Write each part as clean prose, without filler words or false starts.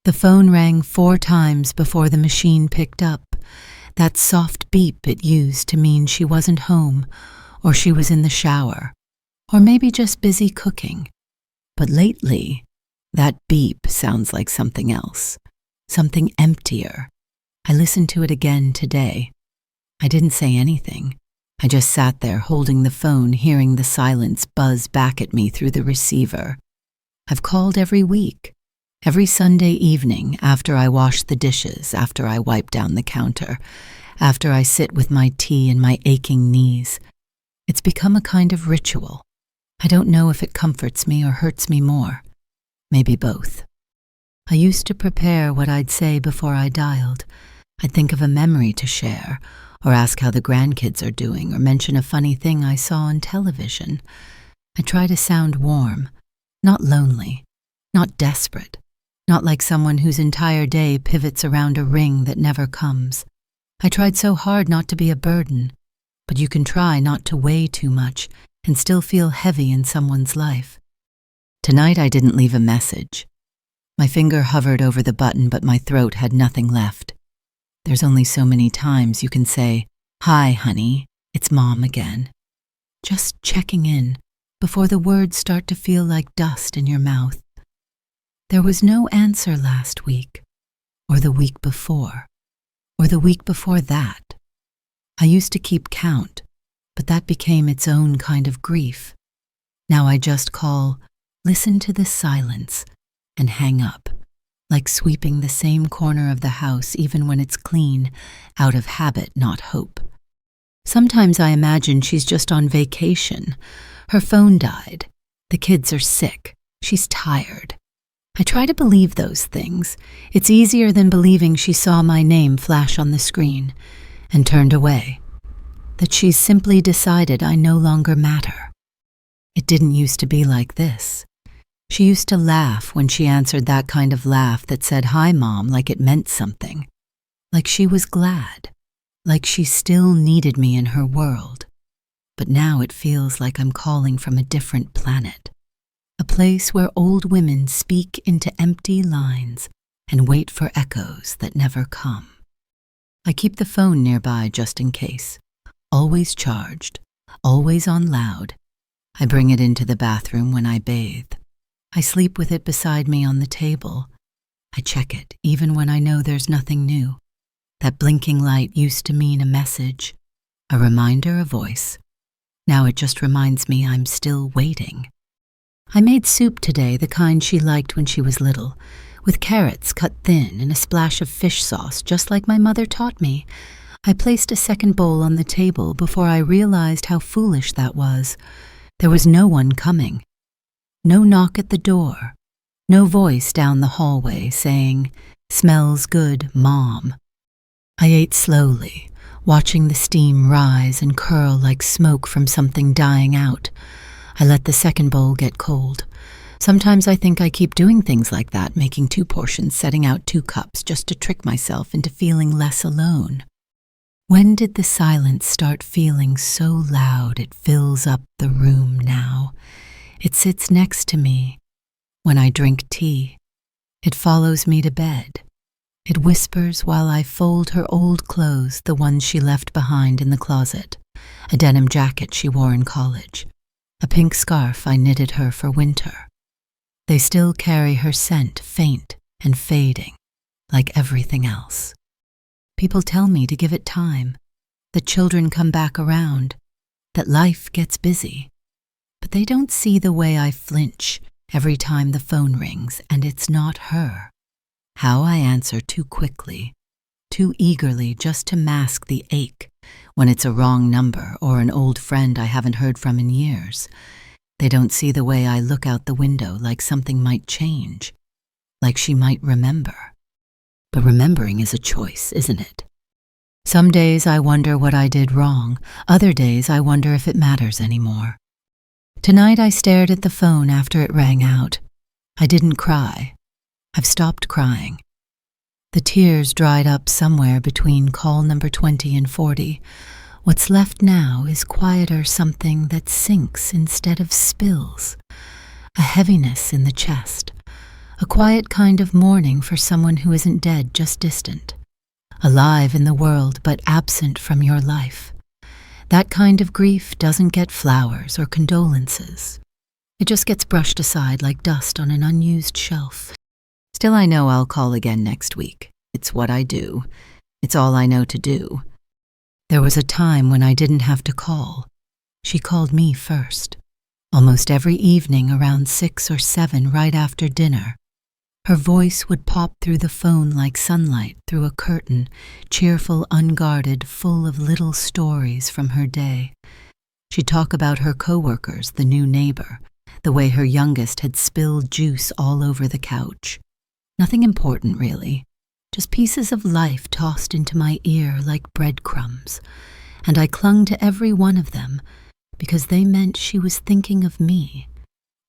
The phone rang 4 times before the machine picked up, that soft beep it used to mean she wasn't home, or she was in the shower, or maybe just busy cooking. But lately, that beep sounds like something else, something emptier. I listened to it again today. I didn't say anything. I just sat there holding the phone, hearing the silence buzz back at me through the receiver. I've called every week, every Sunday evening after I wash the dishes, after I wipe down the counter, after I sit with my tea and my aching knees. It's become a kind of ritual. I don't know if it comforts me or hurts me more. Maybe both. I used to prepare what I'd say before I dialed. I'd think of a memory to share, or ask how the grandkids are doing, or mention a funny thing I saw on television. I try to sound warm, not lonely, not desperate, not like someone whose entire day pivots around a ring that never comes. I tried so hard not to be a burden, but you can try not to weigh too much and still feel heavy in someone's life. Tonight I didn't leave a message. My finger hovered over the button, but my throat had nothing left. There's only so many times you can say, "Hi, honey, it's Mom again." Just checking in before the words start to feel like dust in your mouth. There was no answer last week, or the week before, or the week before that. I used to keep count, but that became its own kind of grief. Now I just call, listen to the silence, and hang up, like sweeping the same corner of the house even when it's clean, out of habit, not hope. Sometimes I imagine she's just on vacation. Her phone died. The kids are sick. She's tired. I try to believe those things. It's easier than believing she saw my name flash on the screen and turned away. That she's simply decided I no longer matter. It didn't used to be like this. She used to laugh when she answered, that kind of laugh that said, "Hi, Mom," like it meant something. Like she was glad. Like she still needed me in her world. But now it feels like I'm calling from a different planet. A place where old women speak into empty lines and wait for echoes that never come. I keep the phone nearby just in case. Always charged, always on loud. I bring it into the bathroom when I bathe. I sleep with it beside me on the table. I check it even when I know there's nothing new. That blinking light used to mean a message, a reminder, a voice. Now it just reminds me I'm still waiting. I made soup today, the kind she liked when she was little, with carrots cut thin and a splash of fish sauce, just like my mother taught me. I placed a second bowl on the table before I realized how foolish that was. There was no one coming. No knock at the door. No voice down the hallway saying, "Smells good, Mom." I ate slowly, watching the steam rise and curl like smoke from something dying out. I let the second bowl get cold. Sometimes I think I keep doing things like that, making 2 portions, setting out 2 cups just to trick myself into feeling less alone. When did the silence start feeling so loud it fills up the room now? It sits next to me when I drink tea. It follows me to bed. It whispers while I fold her old clothes, the ones she left behind in the closet, a denim jacket she wore in college, a pink scarf I knitted her for winter. They still carry her scent, faint and fading, like everything else. People tell me to give it time, that children come back around, that life gets busy. But they don't see the way I flinch every time the phone rings and it's not her. How I answer too quickly, too eagerly, just to mask the ache when it's a wrong number or an old friend I haven't heard from in years. They don't see the way I look out the window like something might change, like she might remember. But remembering is a choice, isn't it? Some days I wonder what I did wrong. Other days I wonder if it matters anymore. Tonight I stared at the phone after it rang out. I didn't cry. I've stopped crying. The tears dried up somewhere between call number 20 and 40. What's left now is quieter, something that sinks instead of spills. A heaviness in the chest. a quiet kind of mourning for someone who isn't dead, just distant, alive in the world but absent from your life. That kind of grief doesn't get flowers or condolences. It just gets brushed aside like dust on an unused shelf. Still, I know I'll call again next week. It's what I do. It's all I know to do. There was a time when I didn't have to call. She called me first. Almost every evening around 6 or 7 right after dinner. Her voice would pop through the phone like sunlight through a curtain, cheerful, unguarded, full of little stories from her day. She'd talk about her coworkers, the new neighbor, the way her youngest had spilled juice all over the couch. Nothing important, really. Just pieces of life tossed into my ear like breadcrumbs, and I clung to every one of them because they meant she was thinking of me,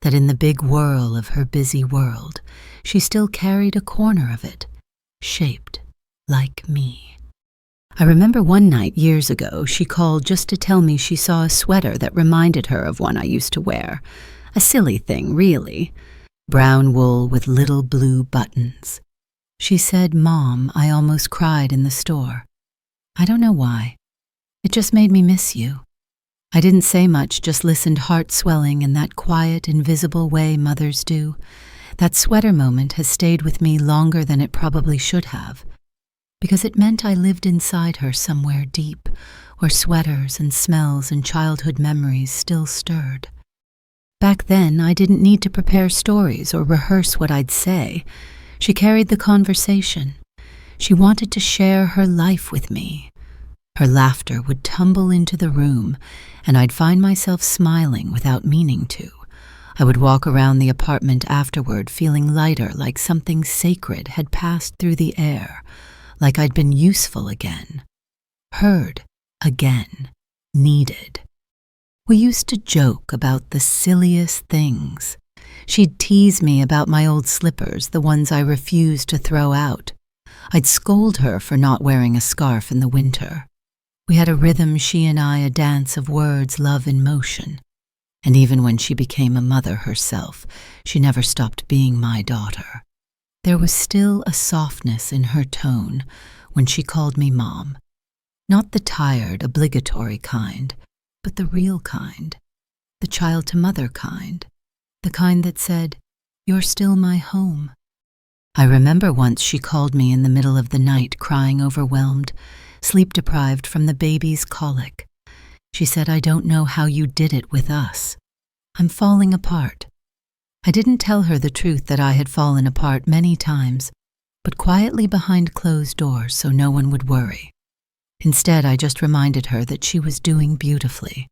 that in the big whirl of her busy world, she still carried a corner of it, shaped like me. I remember one night years ago, she called just to tell me she saw a sweater that reminded her of one I used to wear. A silly thing, really. Brown wool with little blue buttons. She said, "Mom, I almost cried in the store." I don't know why. It just made me miss you. I didn't say much, just listened heart-swelling in that quiet, invisible way mothers do. That sweater moment has stayed with me longer than it probably should have, because it meant I lived inside her somewhere deep, where sweaters and smells and childhood memories still stirred. Back then, I didn't need to prepare stories or rehearse what I'd say. She carried the conversation. She wanted to share her life with me. Her laughter would tumble into the room, and I'd find myself smiling without meaning to. I would walk around the apartment afterward feeling lighter, like something sacred had passed through the air, like I'd been useful again, heard again, needed. We used to joke about the silliest things. She'd tease me about my old slippers, the ones I refused to throw out. I'd scold her for not wearing a scarf in the winter. We had a rhythm, she and I, a dance of words, love in motion. And even when she became a mother herself, she never stopped being my daughter. There was still a softness in her tone when she called me Mom. Not the tired, obligatory kind, but the real kind, the child-to-mother kind, the kind that said, "You're still my home." I remember once she called me in the middle of the night, crying overwhelmed, sleep-deprived from the baby's colic. She said, "I don't know how you did it with us. I'm falling apart." I didn't tell her the truth that I had fallen apart many times, but quietly behind closed doors so no one would worry. Instead, I just reminded her that she was doing beautifully.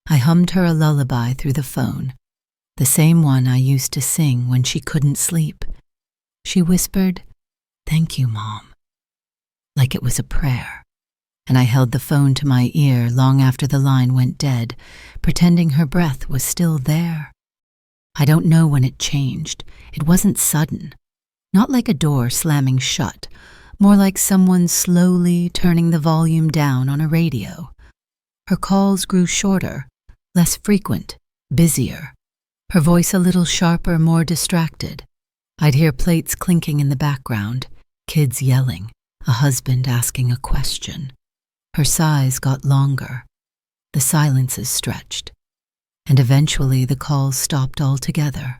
I hummed her a lullaby through the phone, the same one I used to sing when she couldn't sleep. She whispered, "Thank you, Mom," like it was a prayer, and I held the phone to my ear long after the line went dead, pretending her breath was still there. I don't know when it changed. It wasn't sudden, not like a door slamming shut, more like someone slowly turning the volume down on a radio. Her calls grew shorter, less frequent, busier. Her voice a little sharper, more distracted. I'd hear plates clinking in the background, kids yelling, a husband asking a question. Her sighs got longer. The silences stretched. And eventually the calls stopped altogether.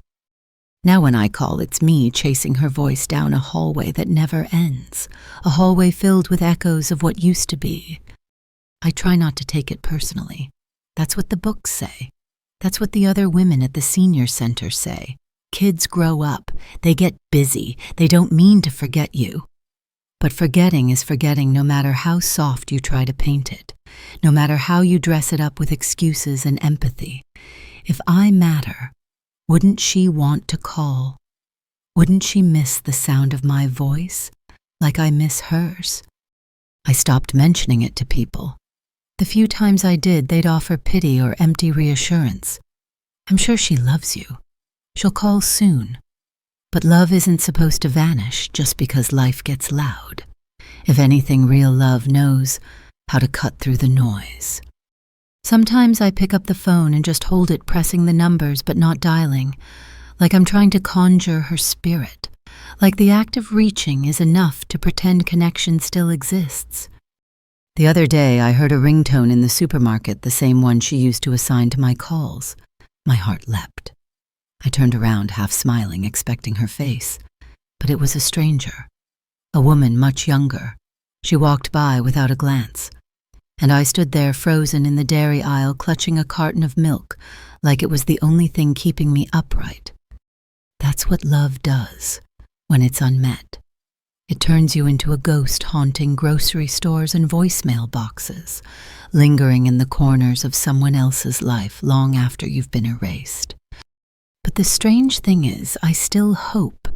Now when I call, it's me chasing her voice down a hallway that never ends, a hallway filled with echoes of what used to be. I try not to take it personally. That's what the books say. That's what the other women at the senior center say. Kids grow up. They get busy. They don't mean to forget you. But forgetting is forgetting no matter how soft you try to paint it, no matter how you dress it up with excuses and empathy. If I matter, wouldn't she want to call? Wouldn't she miss the sound of my voice, like I miss hers? I stopped mentioning it to people. The few times I did, they'd offer pity or empty reassurance. "I'm sure she loves you. She'll call soon." But love isn't supposed to vanish just because life gets loud. If anything, real love knows how to cut through the noise. Sometimes I pick up the phone and just hold it, pressing the numbers but not dialing, like I'm trying to conjure her spirit, like the act of reaching is enough to pretend connection still exists. The other day, I heard a ringtone in the supermarket, the same one she used to assign to my calls. My heart leapt. I turned around, half smiling, expecting her face, but it was a stranger, a woman much younger. She walked by without a glance, and I stood there frozen in the dairy aisle, clutching a carton of milk like it was the only thing keeping me upright. That's what love does when it's unmet. It turns you into a ghost haunting grocery stores and voicemail boxes, lingering in the corners of someone else's life long after you've been erased. But the strange thing is, I still hope.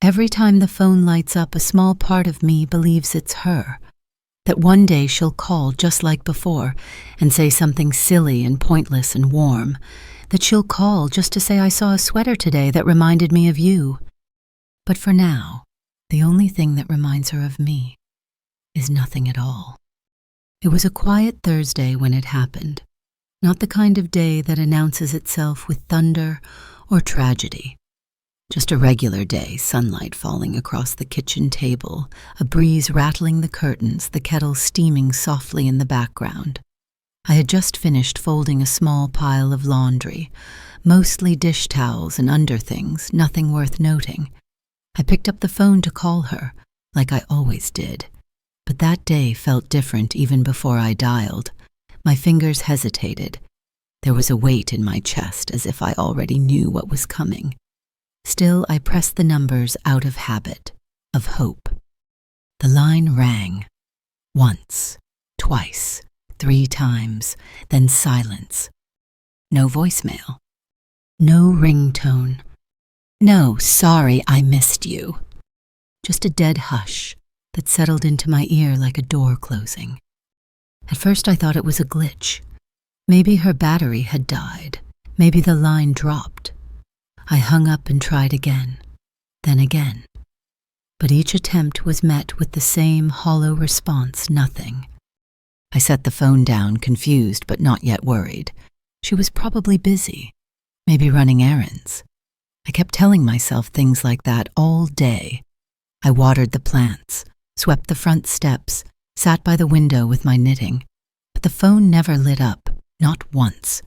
Every time the phone lights up, a small part of me believes it's her, that one day she'll call just like before and say something silly and pointless and warm, that she'll call just to say I saw a sweater today that reminded me of you. But for now, the only thing that reminds her of me is nothing at all. It was a quiet Thursday when it happened, not the kind of day that announces itself with thunder or tragedy. Just a regular day, sunlight falling across the kitchen table, a breeze rattling the curtains, the kettle steaming softly in the background. I had just finished folding a small pile of laundry, mostly dish towels and underthings, nothing worth noting. I picked up the phone to call her, like I always did. But that day felt different even before I dialed. My fingers hesitated. There was a weight in my chest, as if I already knew what was coming. Still, I pressed the numbers out of habit, of hope. The line rang. Once, twice, 3 times, then silence. No voicemail. No ringtone. No, sorry, I missed you. Just a dead hush that settled into my ear like a door closing. At first I thought it was a glitch. Maybe her battery had died. Maybe the line dropped. I hung up and tried again, then again. But each attempt was met with the same hollow response, nothing. I set the phone down, confused but not yet worried. She was probably busy, maybe running errands. I kept telling myself things like that all day. I watered the plants, swept the front steps, sat by the window with my knitting. But the phone never lit up, not once.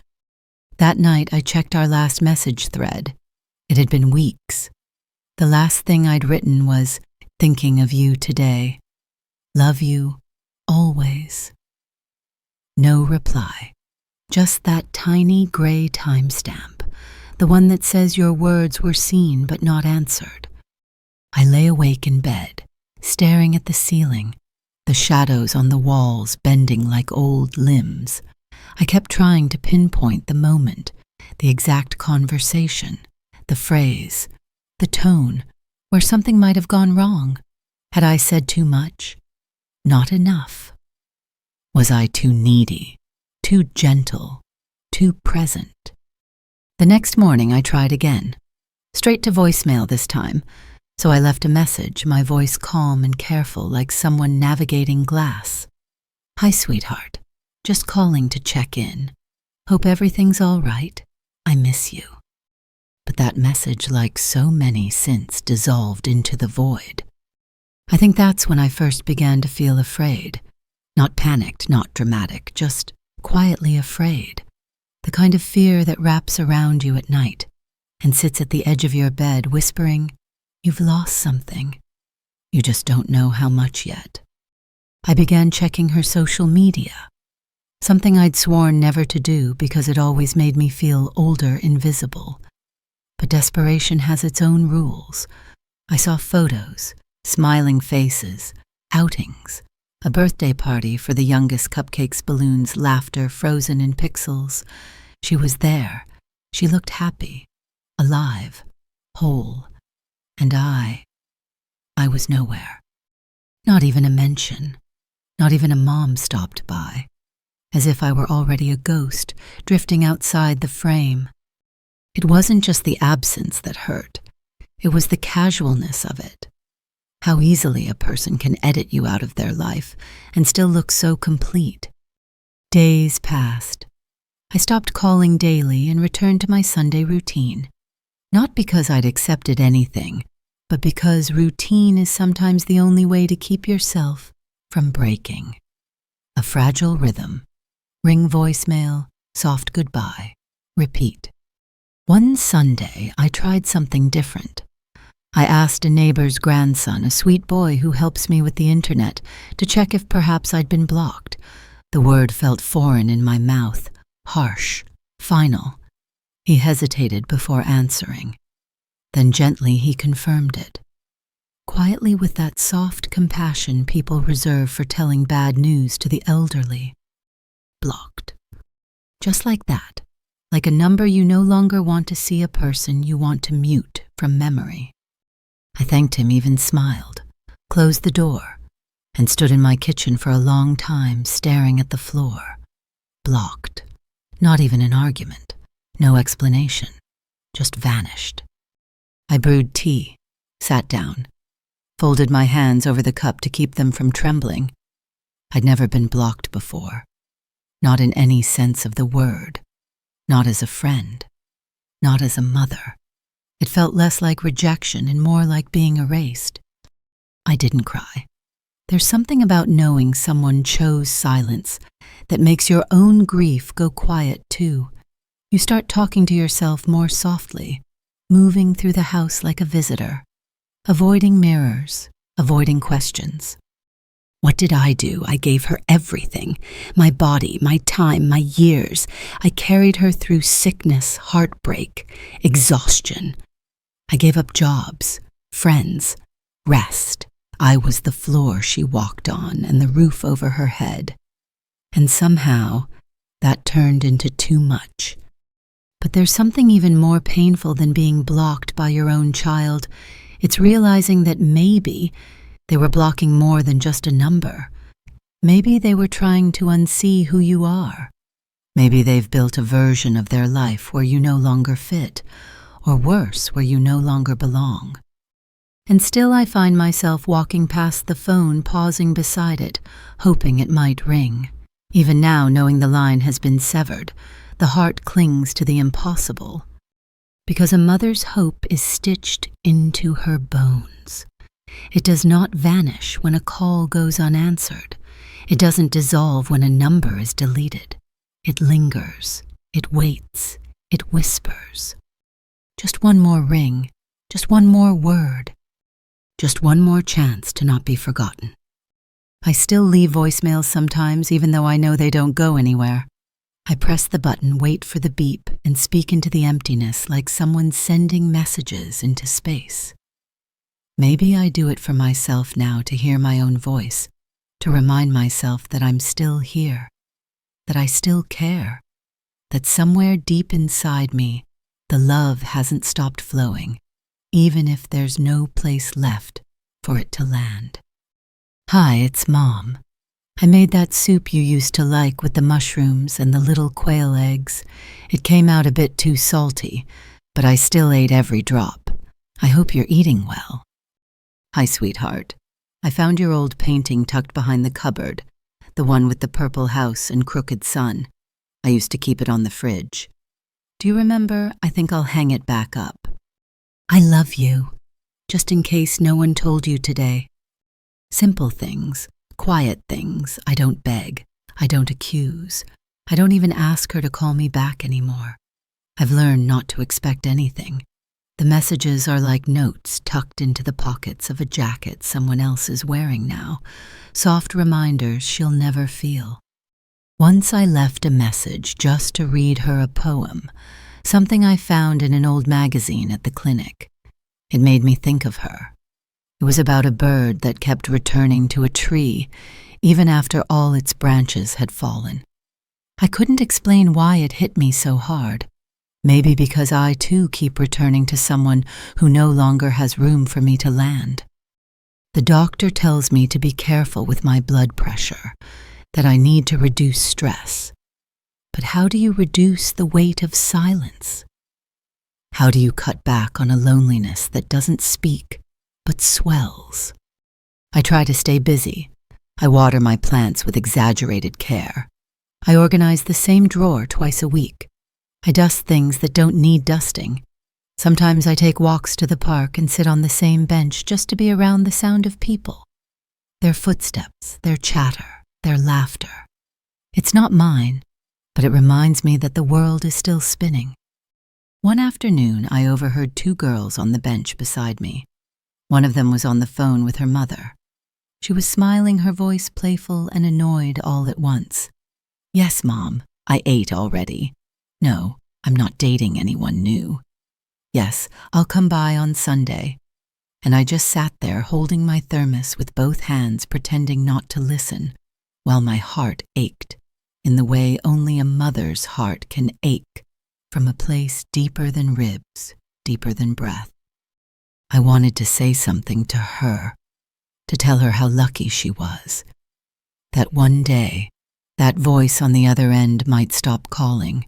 That night I checked our last message thread. It had been weeks. The last thing I'd written was, "Thinking of you today. Love you, always." No reply. Just that tiny gray timestamp, the one that says your words were seen but not answered. I lay awake in bed, staring at the ceiling, the shadows on the walls bending like old limbs. I kept trying to pinpoint the moment, the exact conversation, the phrase, the tone, where something might have gone wrong. Had I said too much? Not enough? Was I too needy, too gentle, too present? The next morning I tried again, straight to voicemail this time, so I left a message, my voice calm and careful like someone navigating glass. "Hi, sweetheart. Just calling to check in. Hope everything's all right. I miss you." But that message, like so many since, dissolved into the void. I think that's when I first began to feel afraid. Not panicked, not dramatic, just quietly afraid. The kind of fear that wraps around you at night and sits at the edge of your bed whispering, "You've lost something. You just don't know how much yet." I began checking her social media, something I'd sworn never to do because it always made me feel older, invisible. But desperation has its own rules. I saw photos, smiling faces, outings, a birthday party for the youngest cupcakes, balloons, laughter frozen in pixels. She was there. She looked happy, alive, whole. And I was nowhere. Not even a mention. Not even a mom stopped by. As if I were already a ghost, drifting outside the frame. It wasn't just the absence that hurt. It was the casualness of it. How easily a person can edit you out of their life and still look so complete. Days passed. I stopped calling daily and returned to my Sunday routine. Not because I'd accepted anything, but because routine is sometimes the only way to keep yourself from breaking. A fragile rhythm. Ring voicemail, soft goodbye, repeat. One Sunday, I tried something different. I asked a neighbor's grandson, a sweet boy who helps me with the internet, to check if perhaps I'd been blocked. The word felt foreign in my mouth, harsh, final. He hesitated before answering. Then gently he confirmed it. Quietly, with that soft compassion people reserve for telling bad news to the elderly. Blocked. Just like that. Like a number you no longer want to see, a person you want to mute from memory. I thanked him, even smiled, closed the door, and stood in my kitchen for a long time staring at the floor. Blocked. Not even an argument. No explanation. Just vanished. I brewed tea, sat down, folded my hands over the cup to keep them from trembling. I'd never been blocked before. Not in any sense of the word. Not as a friend. Not as a mother. It felt less like rejection and more like being erased. I didn't cry. There's something about knowing someone chose silence that makes your own grief go quiet too. You start talking to yourself more softly, moving through the house like a visitor, avoiding mirrors, avoiding questions. What did I do? I gave her everything. My body, my time, my years. I carried her through sickness, heartbreak, exhaustion. I gave up jobs, friends, rest. I was the floor she walked on and the roof over her head. And somehow, that turned into too much. But there's something even more painful than being blocked by your own child. It's realizing that maybe they were blocking more than just a number. Maybe they were trying to unsee who you are. Maybe they've built a version of their life where you no longer fit, or worse, where you no longer belong. And still I find myself walking past the phone, pausing beside it, hoping it might ring. Even now, knowing the line has been severed, the heart clings to the impossible. Because a mother's hope is stitched into her bones. It does not vanish when a call goes unanswered. It doesn't dissolve when a number is deleted. It lingers. It waits. It whispers. Just one more ring. Just one more word. Just one more chance to not be forgotten. I still leave voicemails sometimes, even though I know they don't go anywhere. I press the button, wait for the beep, and speak into the emptiness like someone sending messages into space. Maybe I do it for myself now, to hear my own voice, to remind myself that I'm still here, that I still care, that somewhere deep inside me, the love hasn't stopped flowing, even if there's no place left for it to land. Hi, it's Mom. I made that soup you used to like with the mushrooms and the little quail eggs. It came out a bit too salty, but I still ate every drop. I hope you're eating well. Hi, sweetheart. I found your old painting tucked behind the cupboard, the one with the purple house and crooked sun. I used to keep it on the fridge. Do you remember? I think I'll hang it back up. I love you, just in case no one told you today. Simple things, quiet things. I don't beg. I don't accuse. I don't even ask her to call me back anymore. I've learned not to expect anything. The messages are like notes tucked into the pockets of a jacket someone else is wearing now, soft reminders she'll never feel. Once I left a message just to read her a poem, something I found in an old magazine at the clinic. It made me think of her. It was about a bird that kept returning to a tree, even after all its branches had fallen. I couldn't explain why it hit me so hard. Maybe because I too keep returning to someone who no longer has room for me to land. The doctor tells me to be careful with my blood pressure, that I need to reduce stress. But how do you reduce the weight of silence? How do you cut back on a loneliness that doesn't speak, but swells? I try to stay busy. I water my plants with exaggerated care. I organize the same drawer twice a week. I dust things that don't need dusting. Sometimes I take walks to the park and sit on the same bench just to be around the sound of people. Their footsteps, their chatter, their laughter. It's not mine, but it reminds me that the world is still spinning. One afternoon, I overheard two girls on the bench beside me. One of them was on the phone with her mother. She was smiling, her voice playful and annoyed all at once. "Yes, Mom, I ate already. No, I'm not dating anyone new. Yes, I'll come by on Sunday." And I just sat there holding my thermos with both hands, pretending not to listen, while my heart ached in the way only a mother's heart can ache, from a place deeper than ribs, deeper than breath. I wanted to say something to her, to tell her how lucky she was, that one day that voice on the other end might stop calling,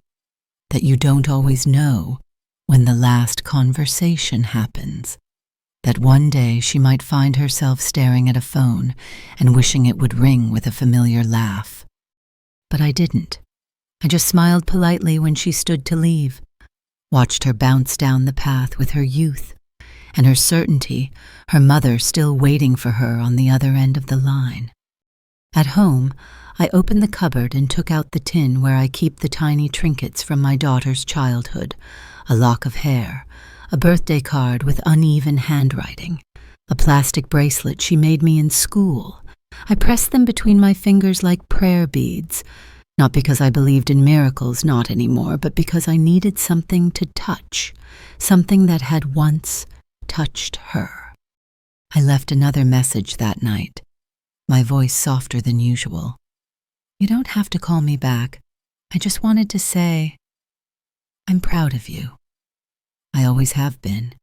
that you don't always know when the last conversation happens, that one day she might find herself staring at a phone and wishing it would ring with a familiar laugh. But I didn't. I just smiled politely when she stood to leave, watched her bounce down the path with her youth and her certainty, her mother still waiting for her on the other end of the line. At home, I opened the cupboard and took out the tin where I keep the tiny trinkets from my daughter's childhood, a lock of hair, a birthday card with uneven handwriting, a plastic bracelet she made me in school. I pressed them between my fingers like prayer beads, not because I believed in miracles, not anymore, but because I needed something to touch, something that had once touched her. I left another message that night, my voice softer than usual. "You don't have to call me back. I just wanted to say, I'm proud of you. I always have been."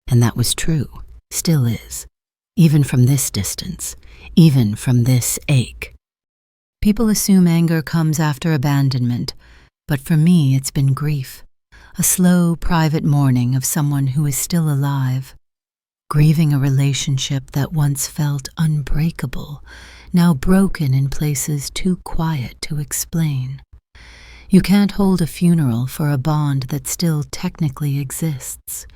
And that was true, still is, even from this distance, even from this ache. People assume anger comes after abandonment, but for me it's been grief, a slow, private mourning of someone who is still alive, grieving a relationship that once felt unbreakable, now broken in places too quiet to explain. You can't hold a funeral for a bond that still technically exists.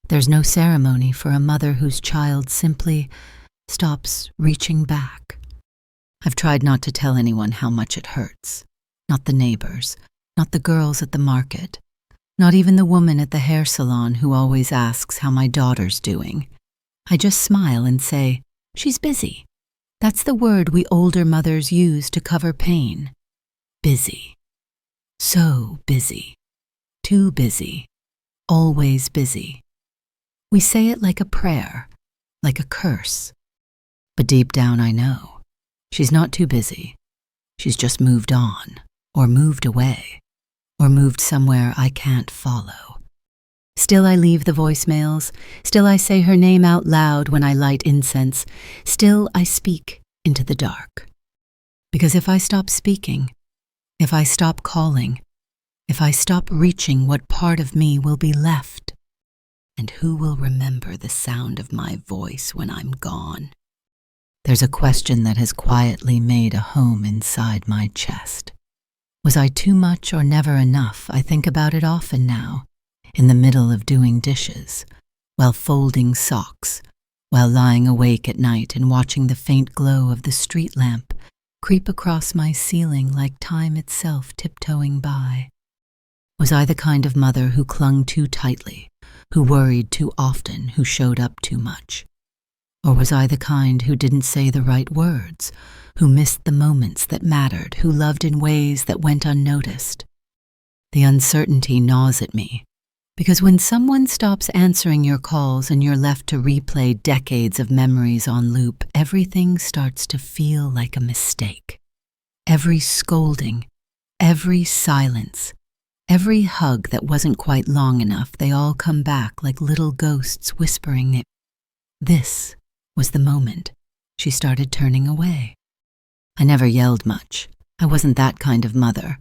There's no ceremony for a mother whose child simply stops reaching back. I've tried not to tell anyone how much it hurts. Not the neighbors, not the girls at the market, not even the woman at the hair salon who always asks how my daughter's doing. I just smile and say, "She's busy." That's the word we older mothers use to cover pain. Busy. So busy. Too busy. Always busy. We say it like a prayer, like a curse. But deep down I know. She's not too busy. She's just moved on, or moved away, or moved somewhere I can't follow. Still I leave the voicemails. Still I say her name out loud when I light incense. Still I speak into the dark. Because if I stop speaking, if I stop calling, if I stop reaching, what part of me will be left? And who will remember the sound of my voice when I'm gone? There's a question that has quietly made a home inside my chest. Was I too much or never enough? I think about it often now, in the middle of doing dishes, while folding socks, while lying awake at night and watching the faint glow of the street lamp creep across my ceiling like time itself tiptoeing by. Was I the kind of mother who clung too tightly, who worried too often, who showed up too much? Or was I the kind who didn't say the right words, who missed the moments that mattered, who loved in ways that went unnoticed? The uncertainty gnaws at me, because when someone stops answering your calls and you're left to replay decades of memories on loop, everything starts to feel like a mistake. Every scolding, every silence, every hug that wasn't quite long enough, they all come back like little ghosts whispering it. This was the moment she started turning away. I never yelled much. I wasn't that kind of mother.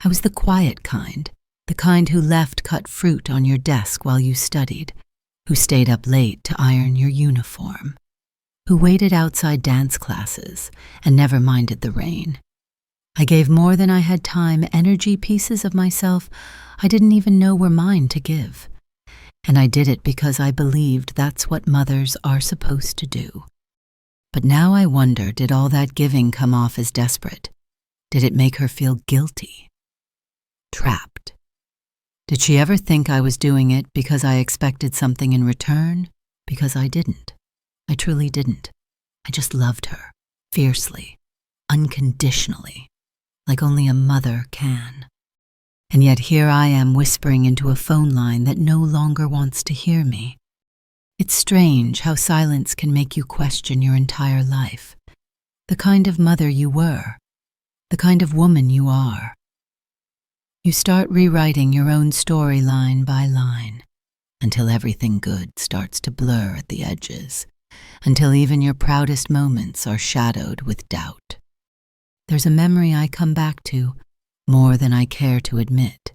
I was the quiet kind, the kind who left cut fruit on your desk while you studied, who stayed up late to iron your uniform, who waited outside dance classes and never minded the rain. I gave more than I had time, energy, pieces of myself I didn't even know were mine to give. And I did it because I believed that's what mothers are supposed to do. But now I wonder, did all that giving come off as desperate? Did it make her feel guilty? Trapped? Did she ever think I was doing it because I expected something in return? Because I didn't. I truly didn't. I just loved her, fiercely, unconditionally, like only a mother can. And yet here I am whispering into a phone line that no longer wants to hear me. It's strange how silence can make you question your entire life, the kind of mother you were, the kind of woman you are. You start rewriting your own story line by line, until everything good starts to blur at the edges, until even your proudest moments are shadowed with doubt. There's a memory I come back to more than I care to admit.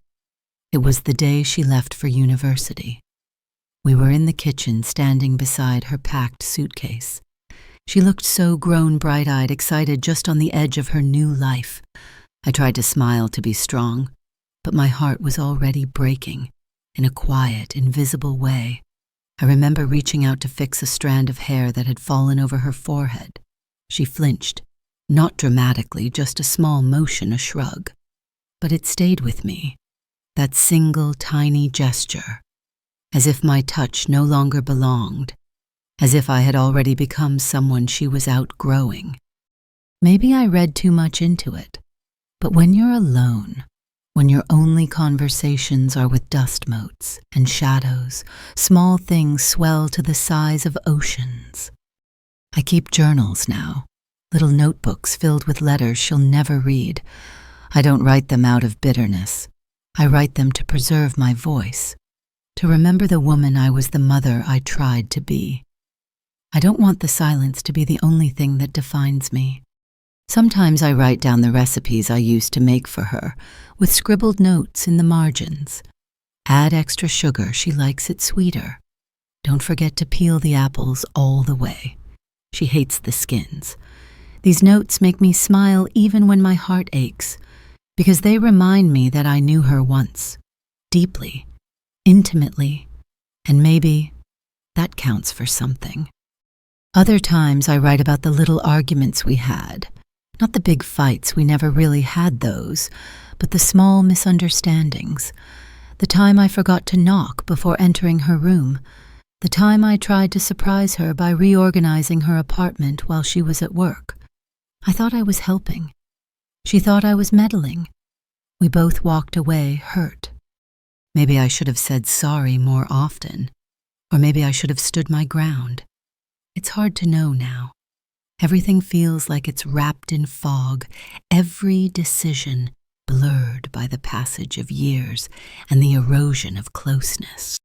It was the day she left for university. We were in the kitchen standing beside her packed suitcase. She looked so grown, bright-eyed, excited, just on the edge of her new life. I tried to smile to be strong, but my heart was already breaking in a quiet, invisible way. I remember reaching out to fix a strand of hair that had fallen over her forehead. She flinched, not dramatically, just a small motion, a shrug. But it stayed with me, that single tiny gesture, as if my touch no longer belonged, as if I had already become someone she was outgrowing. Maybe I read too much into it, but when you're alone, when your only conversations are with dust motes and shadows, small things swell to the size of oceans. I keep journals now, little notebooks filled with letters she'll never read. I don't write them out of bitterness. I write them to preserve my voice, to remember the woman I was, the mother I tried to be. I don't want the silence to be the only thing that defines me. Sometimes I write down the recipes I used to make for her, with scribbled notes in the margins. Add extra sugar, she likes it sweeter. Don't forget to peel the apples all the way. She hates the skins. These notes make me smile even when my heart aches, because they remind me that I knew her once, deeply, intimately, and maybe that counts for something. Other times I write about the little arguments we had, not the big fights, we never really had those, but the small misunderstandings, the time I forgot to knock before entering her room, the time I tried to surprise her by reorganizing her apartment while she was at work. I thought I was helping. She thought I was meddling. We both walked away hurt. Maybe I should have said sorry more often, or maybe I should have stood my ground. It's hard to know now. Everything feels like it's wrapped in fog, every decision blurred by the passage of years and the erosion of closeness.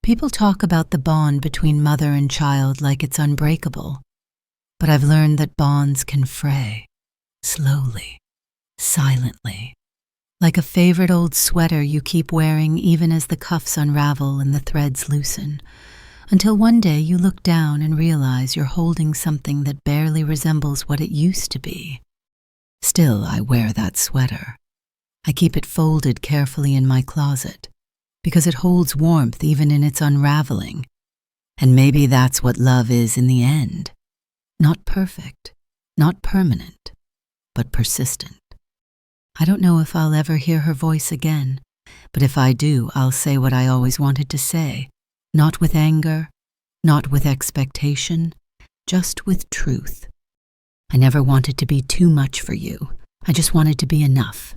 People talk about the bond between mother and child like it's unbreakable, but I've learned that bonds can fray, slowly, silently, like a favorite old sweater you keep wearing even as the cuffs unravel and the threads loosen, until one day you look down and realize you're holding something that barely resembles what it used to be. Still, I wear that sweater. I keep it folded carefully in my closet, because it holds warmth even in its unraveling. And maybe that's what love is in the end. Not perfect, not permanent, but persistent. I don't know if I'll ever hear her voice again, but if I do, I'll say what I always wanted to say, not with anger, not with expectation, just with truth. I never wanted to be too much for you. I just wanted to be enough.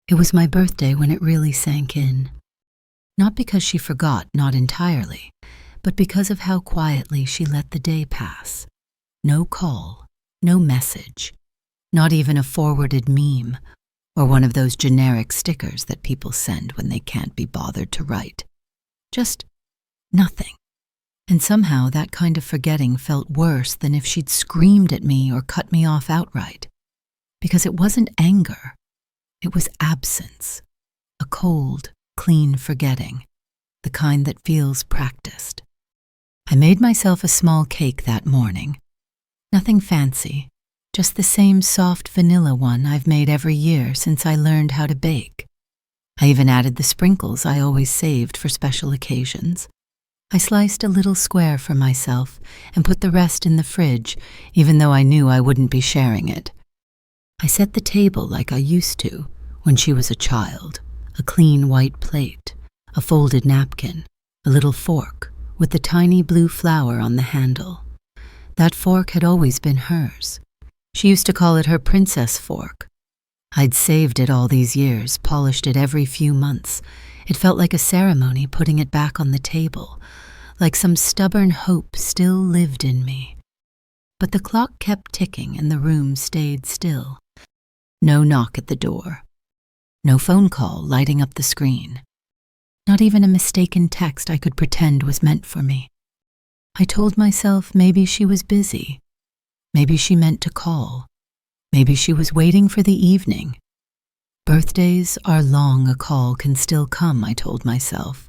It was my birthday when it really sank in. Not because she forgot, not entirely, but because of how quietly she let the day pass. No call, no message, not even a forwarded meme, or one of those generic stickers that people send when they can't be bothered to write. Just nothing. And somehow that kind of forgetting felt worse than if she'd screamed at me or cut me off outright. Because it wasn't anger. It was absence. A cold, clean forgetting. The kind that feels practiced. I made myself a small cake that morning. Nothing fancy. Just the same soft vanilla one I've made every year since I learned how to bake. I even added the sprinkles I always saved for special occasions. I sliced a little square for myself and put the rest in the fridge, even though I knew I wouldn't be sharing it. I set the table like I used to when she was a child, a clean white plate, a folded napkin, a little fork with the tiny blue flower on the handle. That fork had always been hers. She used to call it her princess fork. I'd saved it all these years, polished it every few months. It felt like a ceremony putting it back on the table, like some stubborn hope still lived in me. But the clock kept ticking and the room stayed still. No knock at the door. No phone call lighting up the screen. Not even a mistaken text I could pretend was meant for me. I told myself maybe she was busy. Maybe she meant to call. Maybe she was waiting for the evening. Birthdays are long, a call can still come, I told myself.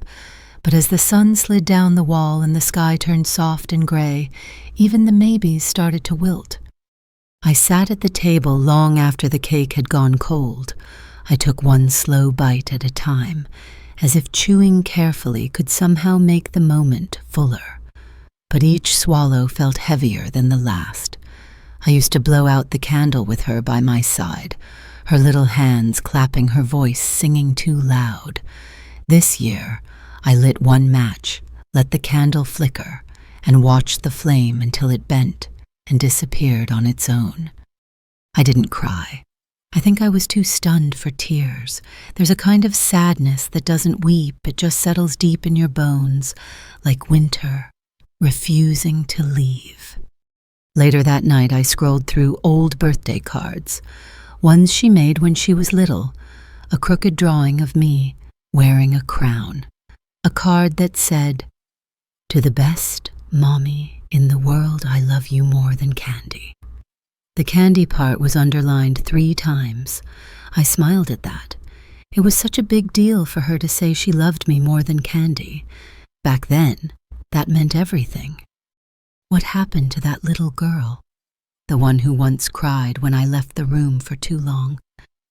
But as the sun slid down the wall and the sky turned soft and gray, even the maybes started to wilt. I sat at the table long after the cake had gone cold. I took one slow bite at a time, as if chewing carefully could somehow make the moment fuller. But each swallow felt heavier than the last. I used to blow out the candle with her by my side, her little hands clapping, her voice singing too loud. This year, I lit one match, let the candle flicker, and watched the flame until it bent and disappeared on its own. I didn't cry. I think I was too stunned for tears. There's a kind of sadness that doesn't weep, it just settles deep in your bones, like winter, refusing to leave. Later that night, I scrolled through old birthday cards, ones she made when she was little, a crooked drawing of me wearing a crown, a card that said, "To the best mommy in the world, I love you more than candy." The candy part was underlined 3 times. I smiled at that. It was such a big deal for her to say she loved me more than candy. Back then, that meant everything. What happened to that little girl? The one who once cried when I left the room for too long.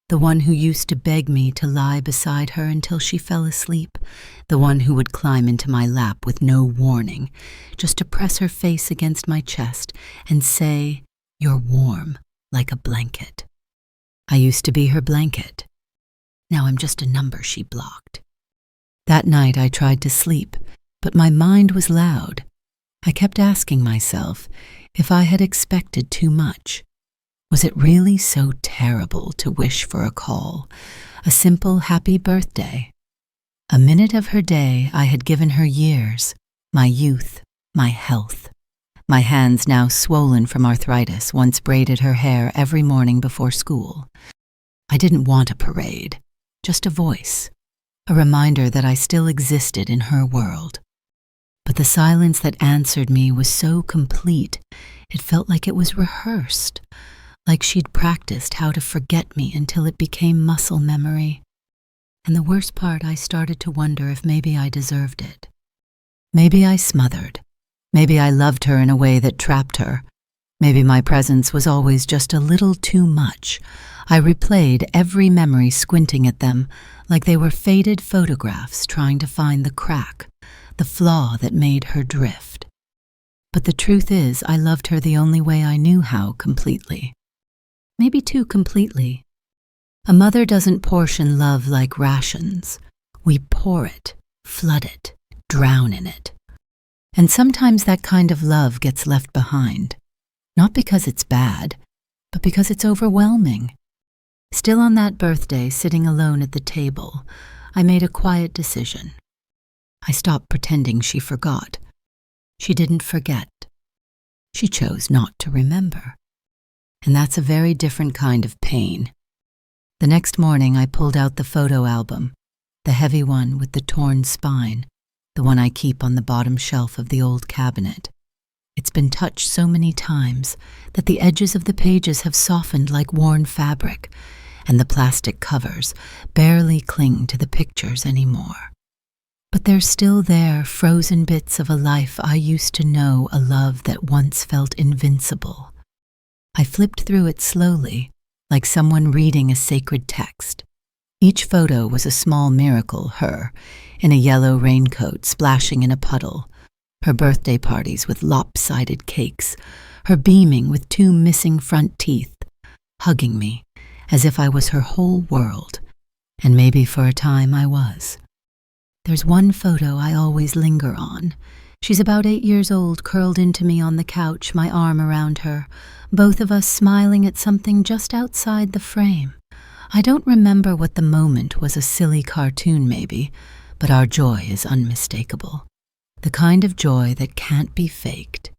The one who used to beg me to lie beside her until she fell asleep. The one who would climb into my lap with no warning, just to press her face against my chest and say, "You're warm, like a blanket." I used to be her blanket. Now I'm just a number she blocked. That night I tried to sleep, but my mind was loud. I kept asking myself if I had expected too much. Was it really so terrible to wish for a call, a simple happy birthday? A minute of her day I had given her years, my youth, my health. My hands now swollen from arthritis once braided her hair every morning before school. I didn't want a parade, just a voice, a reminder that I still existed in her world. But the silence that answered me was so complete, it felt like it was rehearsed, like she'd practiced how to forget me until it became muscle memory. And the worst part, I started to wonder if maybe I deserved it. Maybe I smothered. Maybe I loved her in a way that trapped her. Maybe my presence was always just a little too much. I replayed every memory, squinting at them like they were faded photographs, trying to find the crack, the flaw that made her drift. But the truth is, I loved her the only way I knew how, completely. Maybe too completely. A mother doesn't portion love like rations. We pour it, flood it, drown in it. And sometimes that kind of love gets left behind, not because it's bad, but because it's overwhelming. Still on that birthday, sitting alone at the table, I made a quiet decision. I stopped pretending she forgot. She didn't forget. She chose not to remember. And that's a very different kind of pain. The next morning, I pulled out the photo album, the heavy one with the torn spine, the one I keep on the bottom shelf of the old cabinet. It's been touched so many times that the edges of the pages have softened like worn fabric, and the plastic covers barely cling to the pictures anymore. But they're still there, frozen bits of a life I used to know, a love that once felt invincible. I flipped through it slowly, like someone reading a sacred text. Each photo was a small miracle, her, in a yellow raincoat splashing in a puddle, her birthday parties with lopsided cakes, her beaming with 2 missing front teeth, hugging me as if I was her whole world, and maybe for a time I was. There's one photo I always linger on. She's about 8 years old, curled into me on the couch, my arm around her, both of us smiling at something just outside the frame. I don't remember what the moment was, a silly cartoon maybe, but our joy is unmistakable. The kind of joy that can't be faked.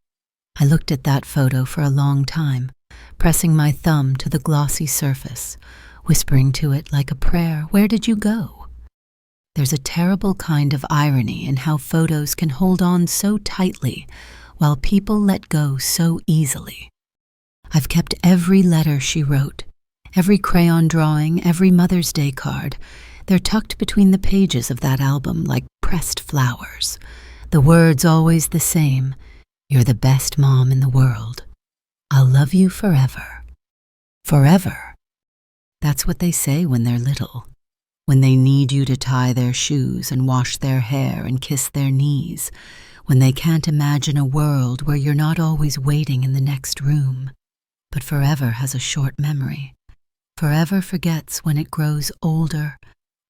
I looked at that photo for a long time, pressing my thumb to the glossy surface, whispering to it like a prayer, "Where did you go?" There's a terrible kind of irony in how photos can hold on so tightly while people let go so easily. I've kept every letter she wrote, every crayon drawing, every Mother's Day card. They're tucked between the pages of that album like pressed flowers. The words always the same: "You're the best mom in the world. I'll love you forever." Forever. That's what they say when they're little, when they need you to tie their shoes and wash their hair and kiss their knees, when they can't imagine a world where you're not always waiting in the next room. But forever has a short memory. Forever forgets when it grows older,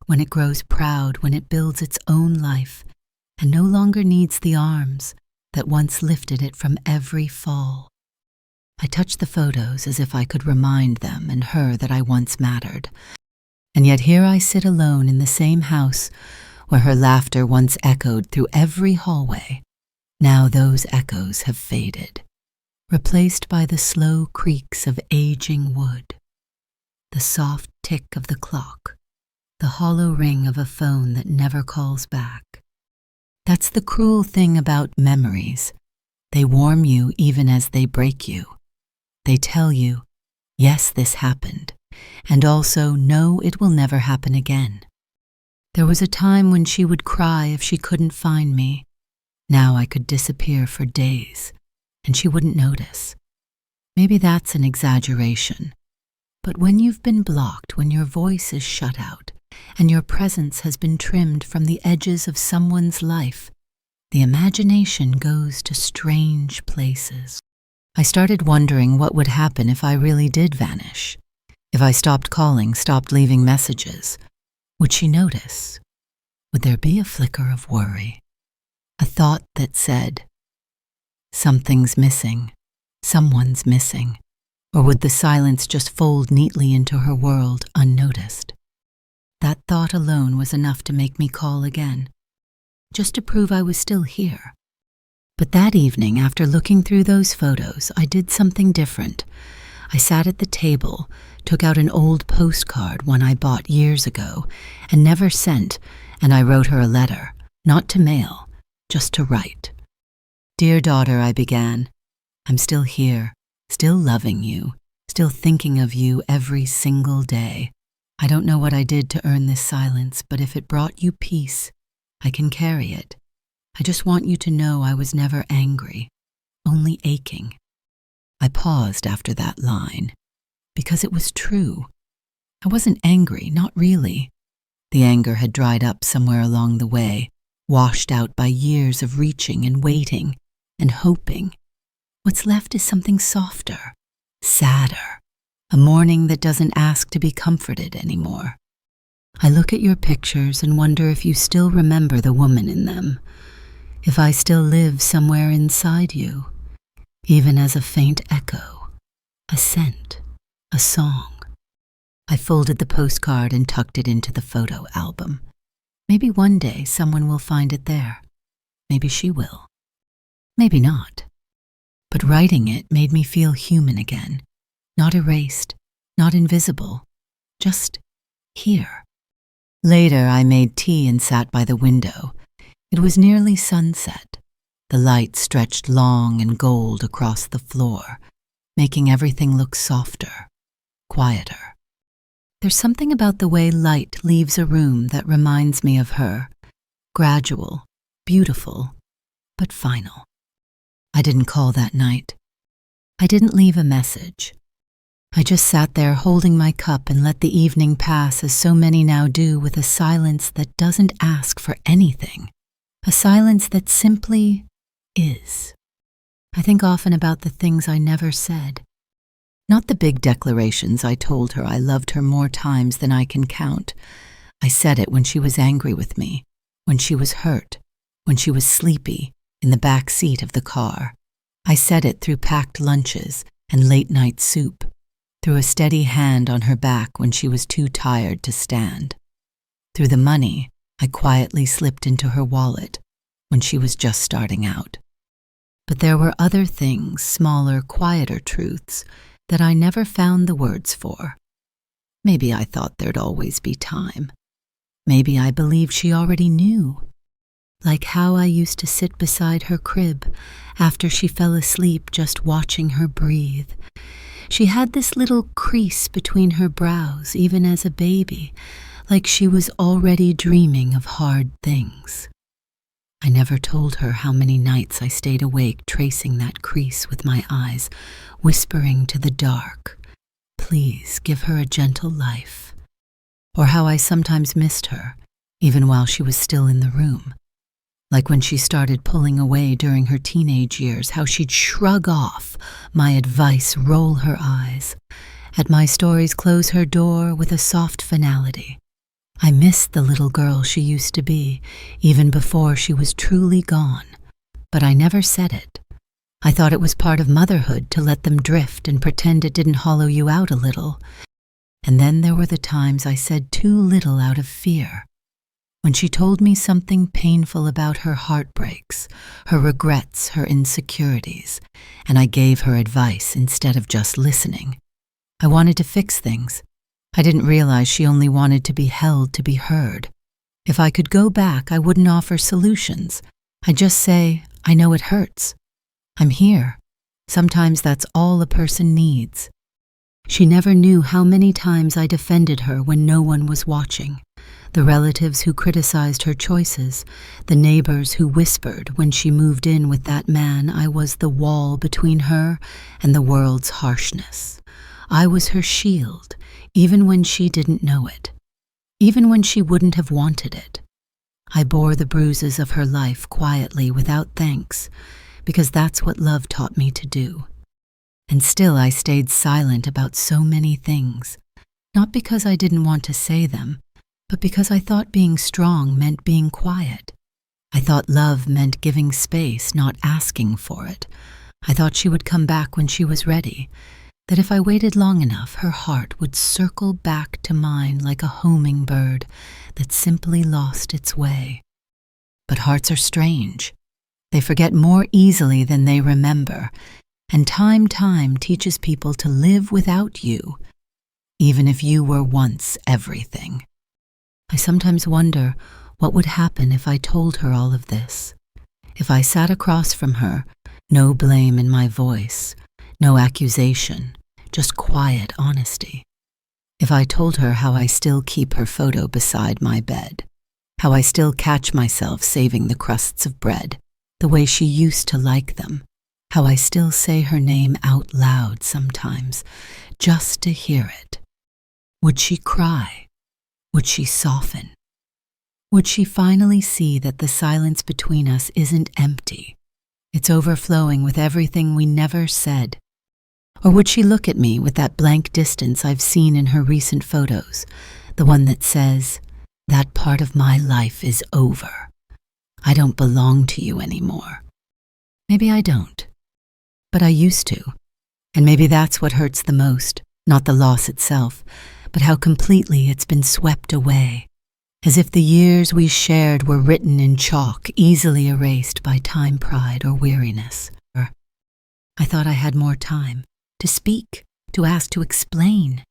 when it grows proud, when it builds its own life, and no longer needs the arms that once lifted it from every fall. I touch the photos as if I could remind them and her that I once mattered. And yet here I sit alone in the same house where her laughter once echoed through every hallway. Now those echoes have faded, replaced by the slow creaks of aging wood, the soft tick of the clock, the hollow ring of a phone that never calls back. That's the cruel thing about memories. They warm you even as they break you. They tell you, yes, this happened, and also, no, it will never happen again. There was a time when she would cry if she couldn't find me. Now I could disappear for days, and she wouldn't notice. Maybe that's an exaggeration. But when you've been blocked, when your voice is shut out, and your presence has been trimmed from the edges of someone's life, the imagination goes to strange places. I started wondering what would happen if I really did vanish. If I stopped calling, stopped leaving messages. Would she notice? Would there be a flicker of worry? A thought that said, something's missing, someone's missing. Or would the silence just fold neatly into her world unnoticed? That thought alone was enough to make me call again, just to prove I was still here. But that evening, after looking through those photos, I did something different. I sat at the table, took out an old postcard, one I bought years ago, and never sent, and I wrote her a letter, not to mail, just to write. "Dear daughter," I began, "I'm still here, still loving you, still thinking of you every single day. I don't know what I did to earn this silence, but if it brought you peace, I can carry it. I just want you to know I was never angry, only aching." I paused after that line, because it was true. I wasn't angry, not really. The anger had dried up somewhere along the way, washed out by years of reaching and waiting and hoping. What's left is something softer, sadder, a morning that doesn't ask to be comforted anymore. I look at your pictures and wonder if you still remember the woman in them, if I still live somewhere inside you, even as a faint echo, a scent, a song. I folded the postcard and tucked it into the photo album. Maybe one day someone will find it there. Maybe she will. Maybe not. But writing it made me feel human again, not erased, not invisible, just here. Later, I made tea and sat by the window. It was nearly sunset. The light stretched long and gold across the floor, making everything look softer, quieter. There's something about the way light leaves a room that reminds me of her, gradual, beautiful, but final. I didn't call that night. I didn't leave a message. I just sat there holding my cup and let the evening pass as so many now do, with a silence that doesn't ask for anything. A silence that simply is. I think often about the things I never said. Not the big declarations I told her I loved her more times than I can count. I said it when she was angry with me, when she was hurt, when she was sleepy, in the back seat of the car. I said it through packed lunches and late-night soup, through a steady hand on her back when she was too tired to stand, through the money I quietly slipped into her wallet when she was just starting out. But there were other things, smaller, quieter truths, that I never found the words for. Maybe I thought there'd always be time. Maybe I believed she already knew. Like how I used to sit beside her crib after she fell asleep, just watching her breathe. She had this little crease between her brows, even as a baby, like she was already dreaming of hard things. I never told her how many nights I stayed awake tracing that crease with my eyes, whispering to the dark, "Please give her a gentle life." Or how I sometimes missed her, even while she was still in the room. Like when she started pulling away during her teenage years, how she'd shrug off my advice, roll her eyes. At my stories, close her door with a soft finality. I missed the little girl she used to be, even before she was truly gone. But I never said it. I thought it was part of motherhood to let them drift and pretend it didn't hollow you out a little. And then there were the times I said too little out of fear. When she told me something painful about her heartbreaks, her regrets, her insecurities, and I gave her advice instead of just listening. I wanted to fix things. I didn't realize she only wanted to be held, to be heard. If I could go back, I wouldn't offer solutions. I'd just say, "I know it hurts. I'm here." Sometimes that's all a person needs. She never knew how many times I defended her when no one was watching. The relatives who criticized her choices, the neighbors who whispered when she moved in with that man. I was the wall between her and the world's harshness. I was her shield, even when she didn't know it, even when she wouldn't have wanted it. I bore the bruises of her life quietly without thanks, because that's what love taught me to do. And still I stayed silent about so many things, not because I didn't want to say them, but because I thought being strong meant being quiet. I thought love meant giving space, not asking for it. I thought she would come back when she was ready, that if I waited long enough, her heart would circle back to mine like a homing bird that simply lost its way. But hearts are strange. They forget more easily than they remember, and time teaches people to live without you, even if you were once everything. I sometimes wonder what would happen if I told her all of this. If I sat across from her, no blame in my voice, no accusation, just quiet honesty. If I told her how I still keep her photo beside my bed, how I still catch myself saving the crusts of bread, the way she used to like them, how I still say her name out loud sometimes, just to hear it. Would she cry? Would she soften? Would she finally see that the silence between us isn't empty? It's overflowing with everything we never said. Or would she look at me with that blank distance I've seen in her recent photos, the one that says, "That part of my life is over. I don't belong to you anymore." Maybe I don't, but I used to. And maybe that's what hurts the most, not the loss itself, but how completely it's been swept away, as if the years we shared were written in chalk, easily erased by time, pride, or weariness. I thought I had more time to speak, to ask, to explain.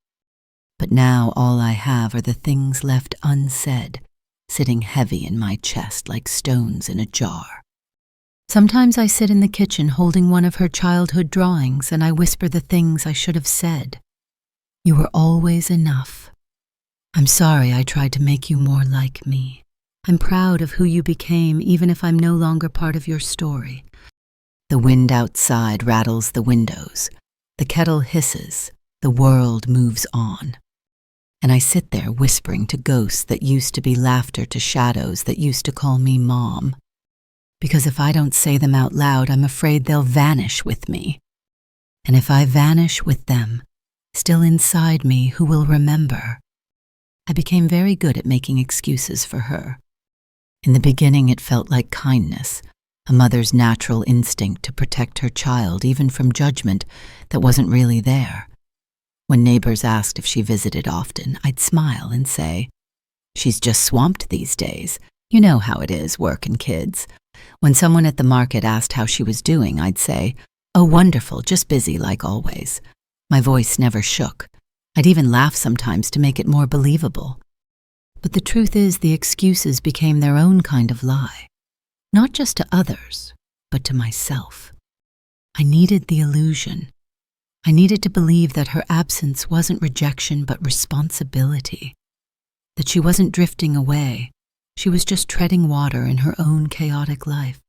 But now all I have are the things left unsaid, sitting heavy in my chest like stones in a jar. Sometimes I sit in the kitchen holding one of her childhood drawings and I whisper the things I should have said. "You were always enough. I'm sorry I tried to make you more like me. I'm proud of who you became, even if I'm no longer part of your story." The wind outside rattles the windows. The kettle hisses. The world moves on. And I sit there whispering to ghosts that used to be laughter, to shadows that used to call me Mom. Because if I don't say them out loud, I'm afraid they'll vanish with me. And if I vanish with them, still inside me, who will remember? I became very good at making excuses for her. In the beginning, it felt like kindness, a mother's natural instinct to protect her child even from judgment that wasn't really there. When neighbors asked if she visited often, I'd smile and say, "She's just swamped these days. You know how it is, work and kids." When someone at the market asked how she was doing, I'd say, "Oh, wonderful, just busy like always." My voice never shook. I'd even laugh sometimes to make it more believable. But the truth is, the excuses became their own kind of lie. Not just to others, but to myself. I needed the illusion. I needed to believe that her absence wasn't rejection but responsibility. That she wasn't drifting away. She was just treading water in her own chaotic life.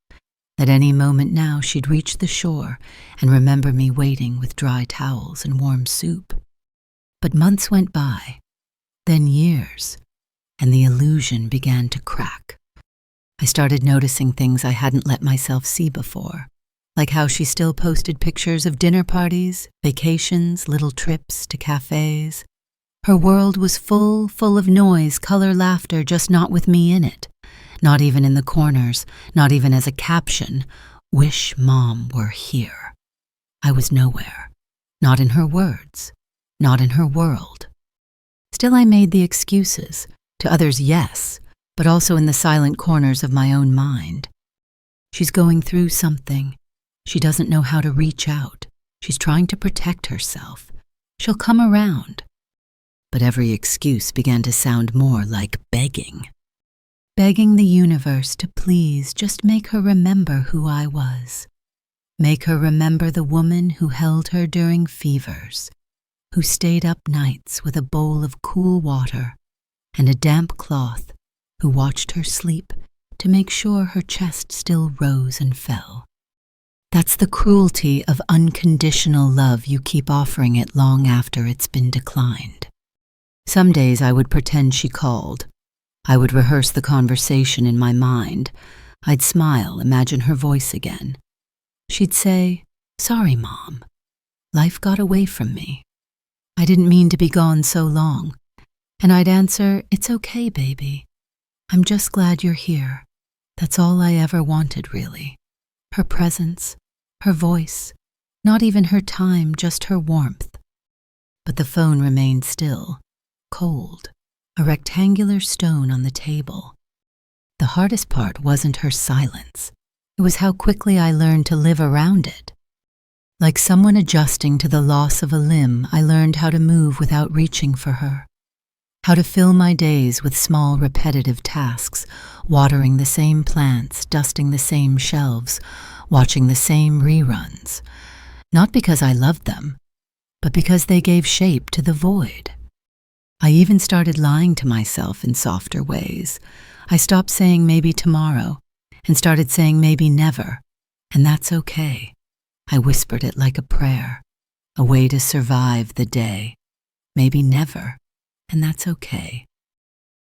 That any moment now she'd reach the shore and remember me waiting with dry towels and warm soup. But months went by, then years, and the illusion began to crack. I started noticing things I hadn't let myself see before, like how she still posted pictures of dinner parties, vacations, little trips to cafes. Her world was full of noise, color, laughter, just not with me in it. Not even in the corners, not even as a caption, "Wish Mom were here." I was nowhere, not in her words, not in her world. Still, I made the excuses. To others, yes, but also in the silent corners of my own mind. She's going through something. She doesn't know how to reach out. She's trying to protect herself. She'll come around. But every excuse began to sound more like begging. Begging the universe to please just make her remember who I was. Make her remember the woman who held her during fevers, who stayed up nights with a bowl of cool water and a damp cloth, who watched her sleep to make sure her chest still rose and fell. That's the cruelty of unconditional love you keep offering it long after it's been declined. Some days I would pretend she called. I would rehearse the conversation in my mind. I'd smile, imagine her voice again. She'd say, "Sorry, Mom. Life got away from me. I didn't mean to be gone so long." And I'd answer, "It's okay, baby. I'm just glad you're here. That's all I ever wanted, really. Her presence, her voice, not even her time, just her warmth." But the phone remained still, cold, a rectangular stone on the table. The hardest part wasn't her silence. It was how quickly I learned to live around it. Like someone adjusting to the loss of a limb, I learned how to move without reaching for her. How to fill my days with small repetitive tasks, watering the same plants, dusting the same shelves, watching the same reruns. Not because I loved them, but because they gave shape to the void. I even started lying to myself in softer ways. I stopped saying maybe tomorrow and started saying maybe never, and that's okay. I whispered it like a prayer, a way to survive the day. Maybe never, and that's okay.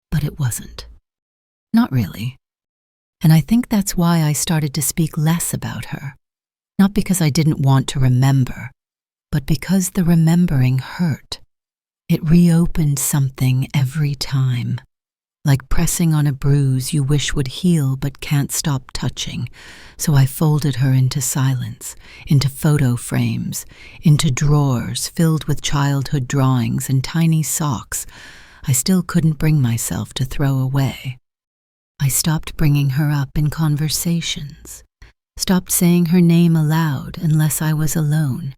But it wasn't. Not really. And I think that's why I started to speak less about her. Not because I didn't want to remember, but because the remembering hurt. It reopened something every time, like pressing on a bruise you wish would heal but can't stop touching. So I folded her into silence, into photo frames, into drawers filled with childhood drawings and tiny socks I still couldn't bring myself to throw away. I stopped bringing her up in conversations, stopped saying her name aloud unless I was alone.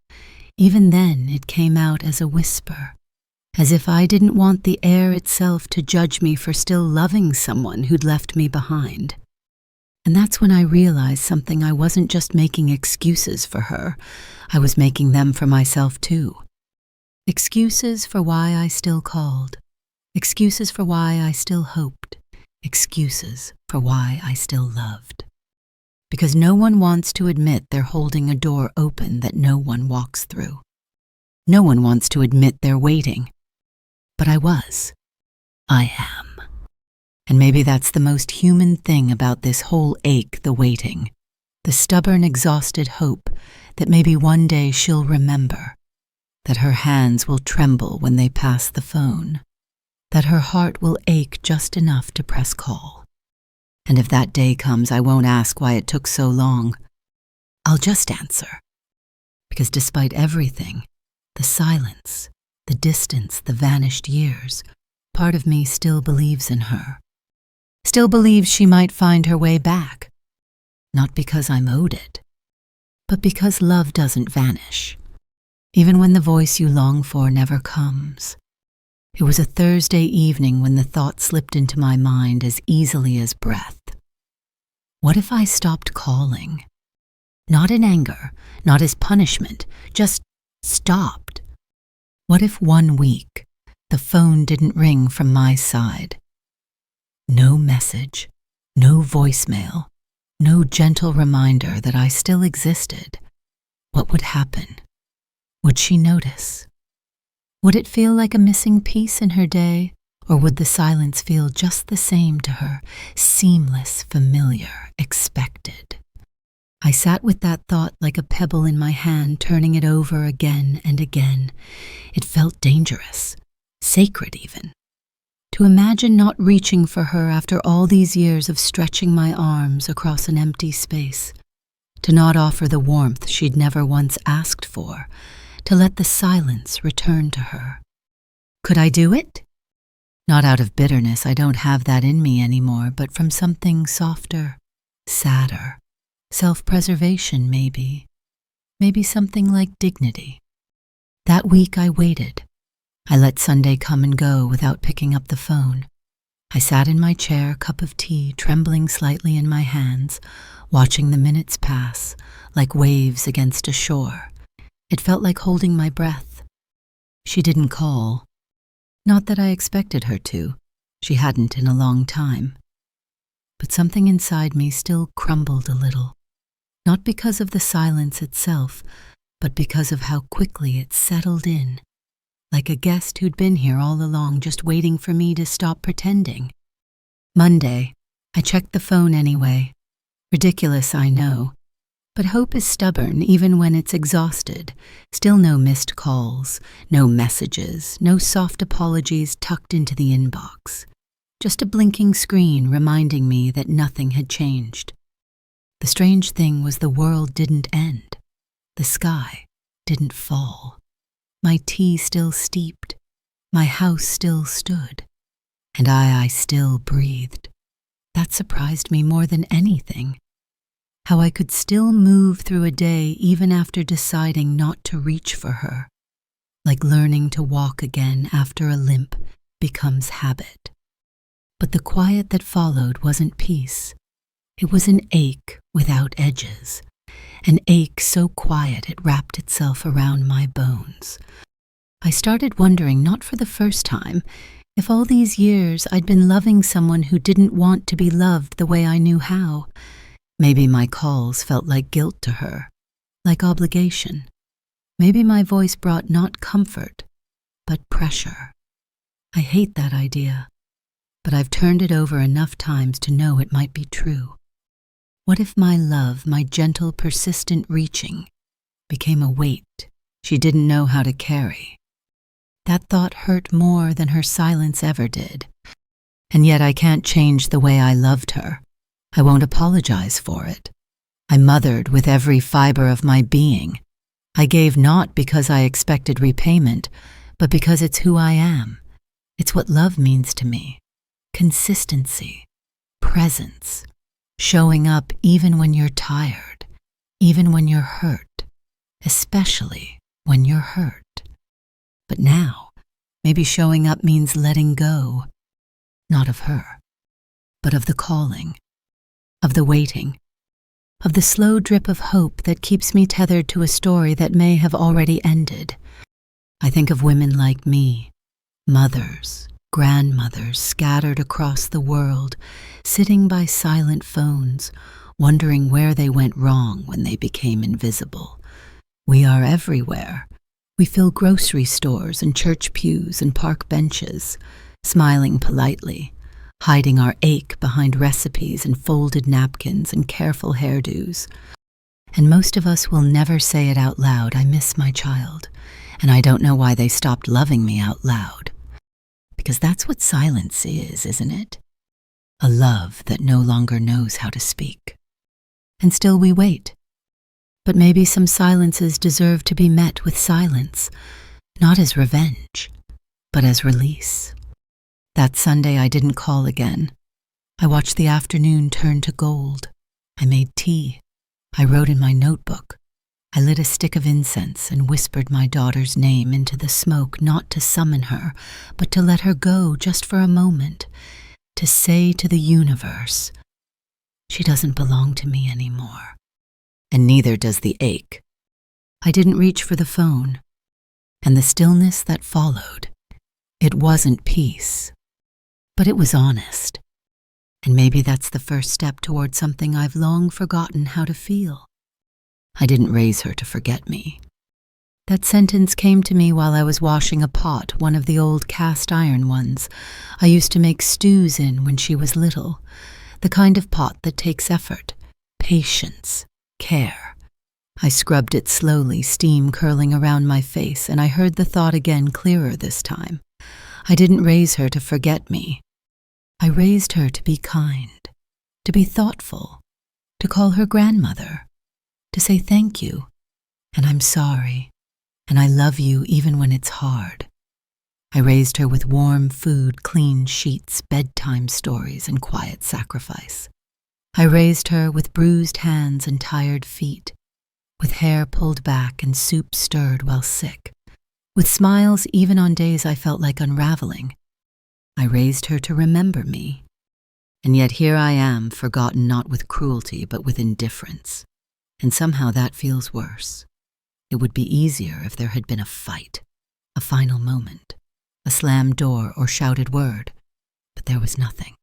Even then, it came out as a whisper, as if I didn't want the air itself to judge me for still loving someone who'd left me behind. And that's when I realized something. I wasn't just making excuses for her, I was making them for myself too. Excuses for why I still called, excuses for why I still hoped, excuses for why I still loved. Because no one wants to admit they're holding a door open that no one walks through. No one wants to admit they're waiting. But I was. I am. And maybe that's the most human thing about this whole ache, the waiting. The stubborn, exhausted hope that maybe one day she'll remember, that her hands will tremble when they pass the phone, that her heart will ache just enough to press call. And if that day comes, I won't ask why it took so long. I'll just answer. Because despite everything, the silence, the distance, the vanished years, part of me still believes in her. Still believes she might find her way back. Not because I'm owed it, but because love doesn't vanish, even when the voice you long for never comes. It was a Thursday evening when the thought slipped into my mind as easily as breath. What if I stopped calling? Not in anger, not as punishment, just stopped. What if 1 week the phone didn't ring from my side? No message, no voicemail, no gentle reminder that I still existed. What would happen? Would she notice? Would it feel like a missing piece in her day, or would the silence feel just the same to her, seamless, familiar, expected? I sat with that thought like a pebble in my hand, turning it over again and again. It felt dangerous, sacred even. To imagine not reaching for her after all these years of stretching my arms across an empty space, to not offer the warmth she'd never once asked for, to let the silence return to her. Could I do it? Not out of bitterness, I don't have that in me anymore, but from something softer, sadder, self-preservation maybe, maybe something like dignity. That week I waited. I let Sunday come and go without picking up the phone. I sat in my chair, cup of tea trembling slightly in my hands, watching the minutes pass like waves against a shore. It felt like holding my breath. She didn't call. Not that I expected her to. She hadn't in a long time. But something inside me still crumbled a little. Not because of the silence itself, but because of how quickly it settled in. Like a guest who'd been here all along, just waiting for me to stop pretending. Monday, I checked the phone anyway. Ridiculous, I know. But hope is stubborn even when it's exhausted. Still no missed calls, no messages, no soft apologies tucked into the inbox. Just a blinking screen reminding me that nothing had changed. The strange thing was the world didn't end. The sky didn't fall. My tea still steeped, my house still stood, and I still breathed. That surprised me more than anything. How I could still move through a day even after deciding not to reach for her, like learning to walk again after a limp becomes habit. But the quiet that followed wasn't peace. It was an ache without edges. An ache so quiet it wrapped itself around my bones. I started wondering, not for the first time, if all these years I'd been loving someone who didn't want to be loved the way I knew how. Maybe my calls felt like guilt to her, like obligation. Maybe my voice brought not comfort, but pressure. I hate that idea, but I've turned it over enough times to know it might be true. What if my love, my gentle, persistent reaching, became a weight she didn't know how to carry? That thought hurt more than her silence ever did. And yet I can't change the way I loved her. I won't apologize for it. I mothered with every fiber of my being. I gave not because I expected repayment, but because it's who I am. It's what love means to me. Consistency, presence. Showing up even when you're tired, even when you're hurt, especially when you're hurt. But now, maybe showing up means letting go, not of her, but of the calling, of the waiting, of the slow drip of hope that keeps me tethered to a story that may have already ended. I think of women like me, mothers, grandmothers scattered across the world, sitting by silent phones, wondering where they went wrong when they became invisible. We are everywhere. We fill grocery stores and church pews and park benches, smiling politely, hiding our ache behind recipes and folded napkins and careful hairdos. And most of us will never say it out loud, I miss my child, and I don't know why they stopped loving me out loud. Because that's what silence is, isn't it? A love that no longer knows how to speak. And still we wait. But maybe some silences deserve to be met with silence, not as revenge, but as release. That Sunday I didn't call again. I watched the afternoon turn to gold. I made tea. I wrote in my notebook. I lit a stick of incense and whispered my daughter's name into the smoke, not to summon her, but to let her go just for a moment, to say to the universe, she doesn't belong to me anymore, and neither does the ache. I didn't reach for the phone, and the stillness that followed, it wasn't peace, but it was honest. And maybe that's the first step toward something I've long forgotten how to feel. I didn't raise her to forget me. That sentence came to me while I was washing a pot, one of the old cast iron ones I used to make stews in when she was little, the kind of pot that takes effort, patience, care. I scrubbed it slowly, steam curling around my face, and I heard the thought again, clearer this time. I didn't raise her to forget me. I raised her to be kind, to be thoughtful, to call her grandmother, to say thank you, and I'm sorry, and I love you even when it's hard. I raised her with warm food, clean sheets, bedtime stories, and quiet sacrifice. I raised her with bruised hands and tired feet, with hair pulled back and soup stirred while sick, with smiles even on days I felt like unraveling. I raised her to remember me, and yet here I am, forgotten not with cruelty but with indifference. And somehow that feels worse. It would be easier if there had been a fight, a final moment, a slammed door or shouted word. But there was nothing,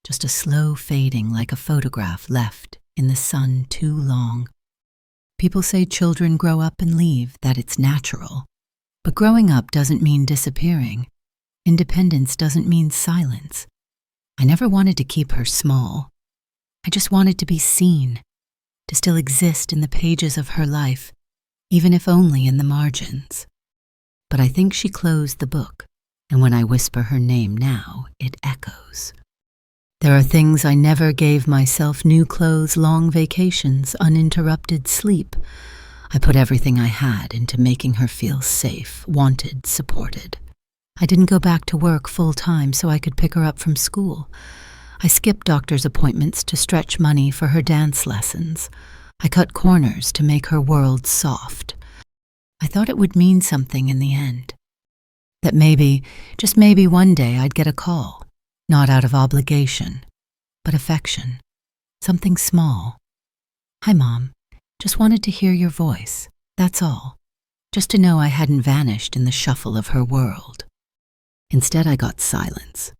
just a slow fading like a photograph left in the sun too long. People say children grow up and leave, that it's natural. But growing up doesn't mean disappearing. Independence doesn't mean silence. I never wanted to keep her small. I just wanted to be seen, to still exist in the pages of her life, even if only in the margins. But I think she closed the book, and when I whisper her name now, it echoes. There are things I never gave myself: new clothes, long vacations, uninterrupted sleep. I put everything I had into making her feel safe, wanted, supported. I didn't go back to work full-time so I could pick her up from school. I skipped doctor's appointments to stretch money for her dance lessons. I cut corners to make her world soft. I thought it would mean something in the end. That maybe, just maybe one day I'd get a call, not out of obligation, but affection. Something small. Hi, Mom. Just wanted to hear your voice. That's all. Just to know I hadn't vanished in the shuffle of her world. Instead, I got silence.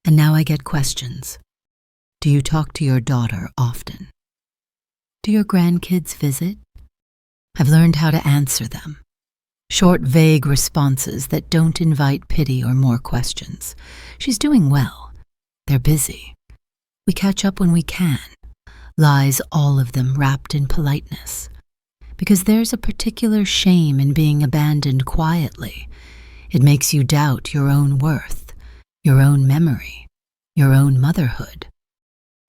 And now I get questions. Do you talk to your daughter often? Do your grandkids visit? I've learned how to answer them. Short, vague responses that don't invite pity or more questions. She's doing well. They're busy. We catch up when we can. Lies, all of them wrapped in politeness. Because there's a particular shame in being abandoned quietly. It makes you doubt your own worth, your own memory, your own motherhood.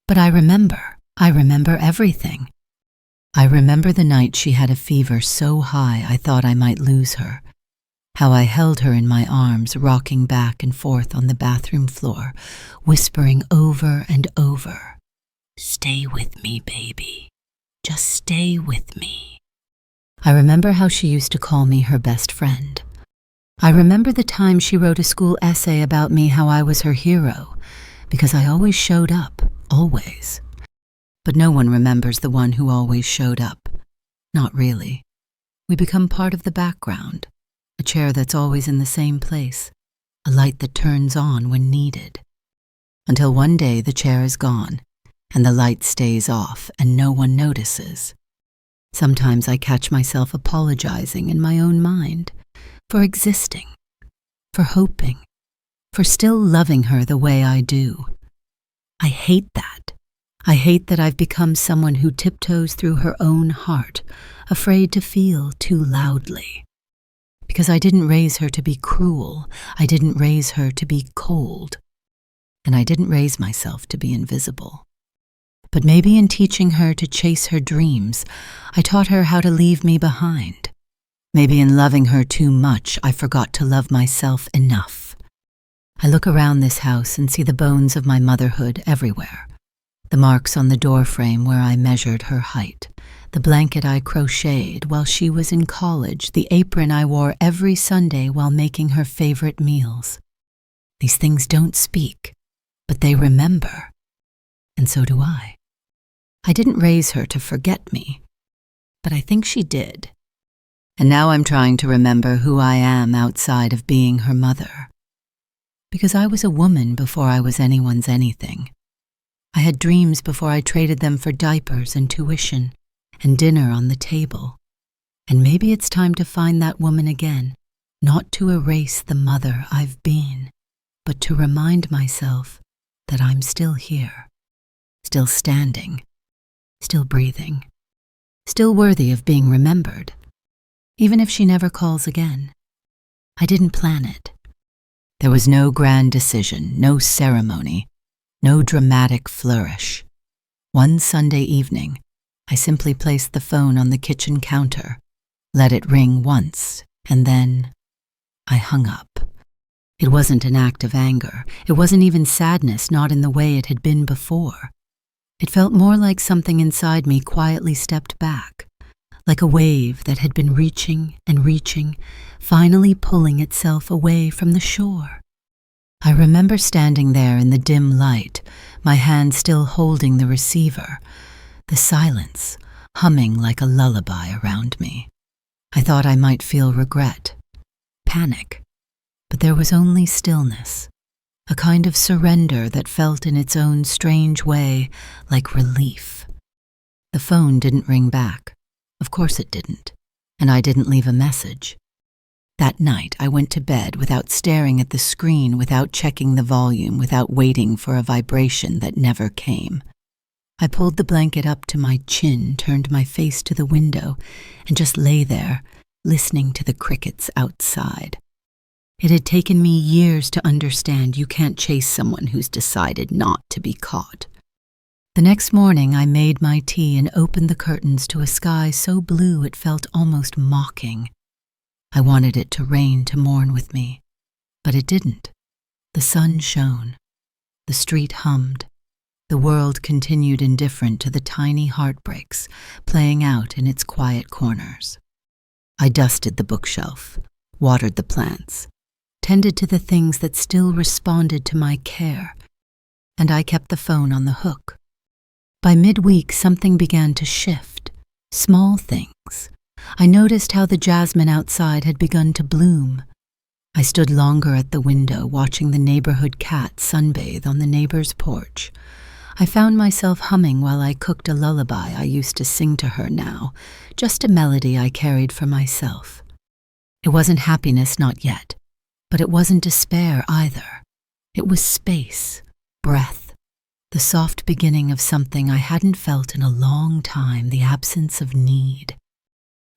But I remember everything. I remember the night she had a fever so high I thought I might lose her. How I held her in my arms, rocking back and forth on the bathroom floor, whispering over and over, "Stay with me, baby. Just stay with me." I remember how she used to call me her best friend. I remember the time she wrote a school essay about me, how I was her hero, because I always showed up, always. But no one remembers the one who always showed up. Not really. We become part of the background, a chair that's always in the same place, a light that turns on when needed. Until one day the chair is gone, and the light stays off, and no one notices. Sometimes I catch myself apologizing in my own mind, for existing, for hoping, for still loving her the way I do. I hate that. I hate that I've become someone who tiptoes through her own heart, afraid to feel too loudly. Because I didn't raise her to be cruel, I didn't raise her to be cold, and I didn't raise myself to be invisible. But maybe in teaching her to chase her dreams, I taught her how to leave me behind. Maybe in loving her too much, I forgot to love myself enough. I look around this house and see the bones of my motherhood everywhere. The marks on the doorframe where I measured her height, the blanket I crocheted while she was in college, the apron I wore every Sunday while making her favorite meals. These things don't speak, but they remember, and so do I. I didn't raise her to forget me, but I think she did. And now I'm trying to remember who I am outside of being her mother. Because I was a woman before I was anyone's anything. I had dreams before I traded them for diapers and tuition and dinner on the table. And maybe it's time to find that woman again, not to erase the mother I've been, but to remind myself that I'm still here, still standing, still breathing, still worthy of being remembered, even if she never calls again. I didn't plan it. There was no grand decision, no ceremony, no dramatic flourish. One Sunday evening, I simply placed the phone on the kitchen counter, let it ring once, and then I hung up. It wasn't an act of anger. It wasn't even sadness, not in the way it had been before. It felt more like something inside me quietly stepped back, like a wave that had been reaching and reaching, finally pulling itself away from the shore. I remember standing there in the dim light, my hand still holding the receiver, the silence humming like a lullaby around me. I thought I might feel regret, panic, but there was only stillness, a kind of surrender that felt in its own strange way like relief. The phone didn't ring back. Of course it didn't, and I didn't leave a message. That night I went to bed without staring at the screen, without checking the volume, without waiting for a vibration that never came. I pulled the blanket up to my chin, turned my face to the window, and just lay there, listening to the crickets outside. It had taken me years to understand you can't chase someone who's decided not to be caught. The next morning I made my tea and opened the curtains to a sky so blue it felt almost mocking. I wanted it to rain to mourn with me, but it didn't. The sun shone. The street hummed. The world continued indifferent to the tiny heartbreaks playing out in its quiet corners. I dusted the bookshelf, watered the plants, tended to the things that still responded to my care, and I kept the phone on the hook. By midweek, something began to shift, small things. I noticed how the jasmine outside had begun to bloom. I stood longer at the window, watching the neighborhood cat sunbathe on the neighbor's porch. I found myself humming while I cooked a lullaby I used to sing to her now, just a melody I carried for myself. It wasn't happiness, not yet, but it wasn't despair either. It was space, breath, the soft beginning of something I hadn't felt in a long time, the absence of need.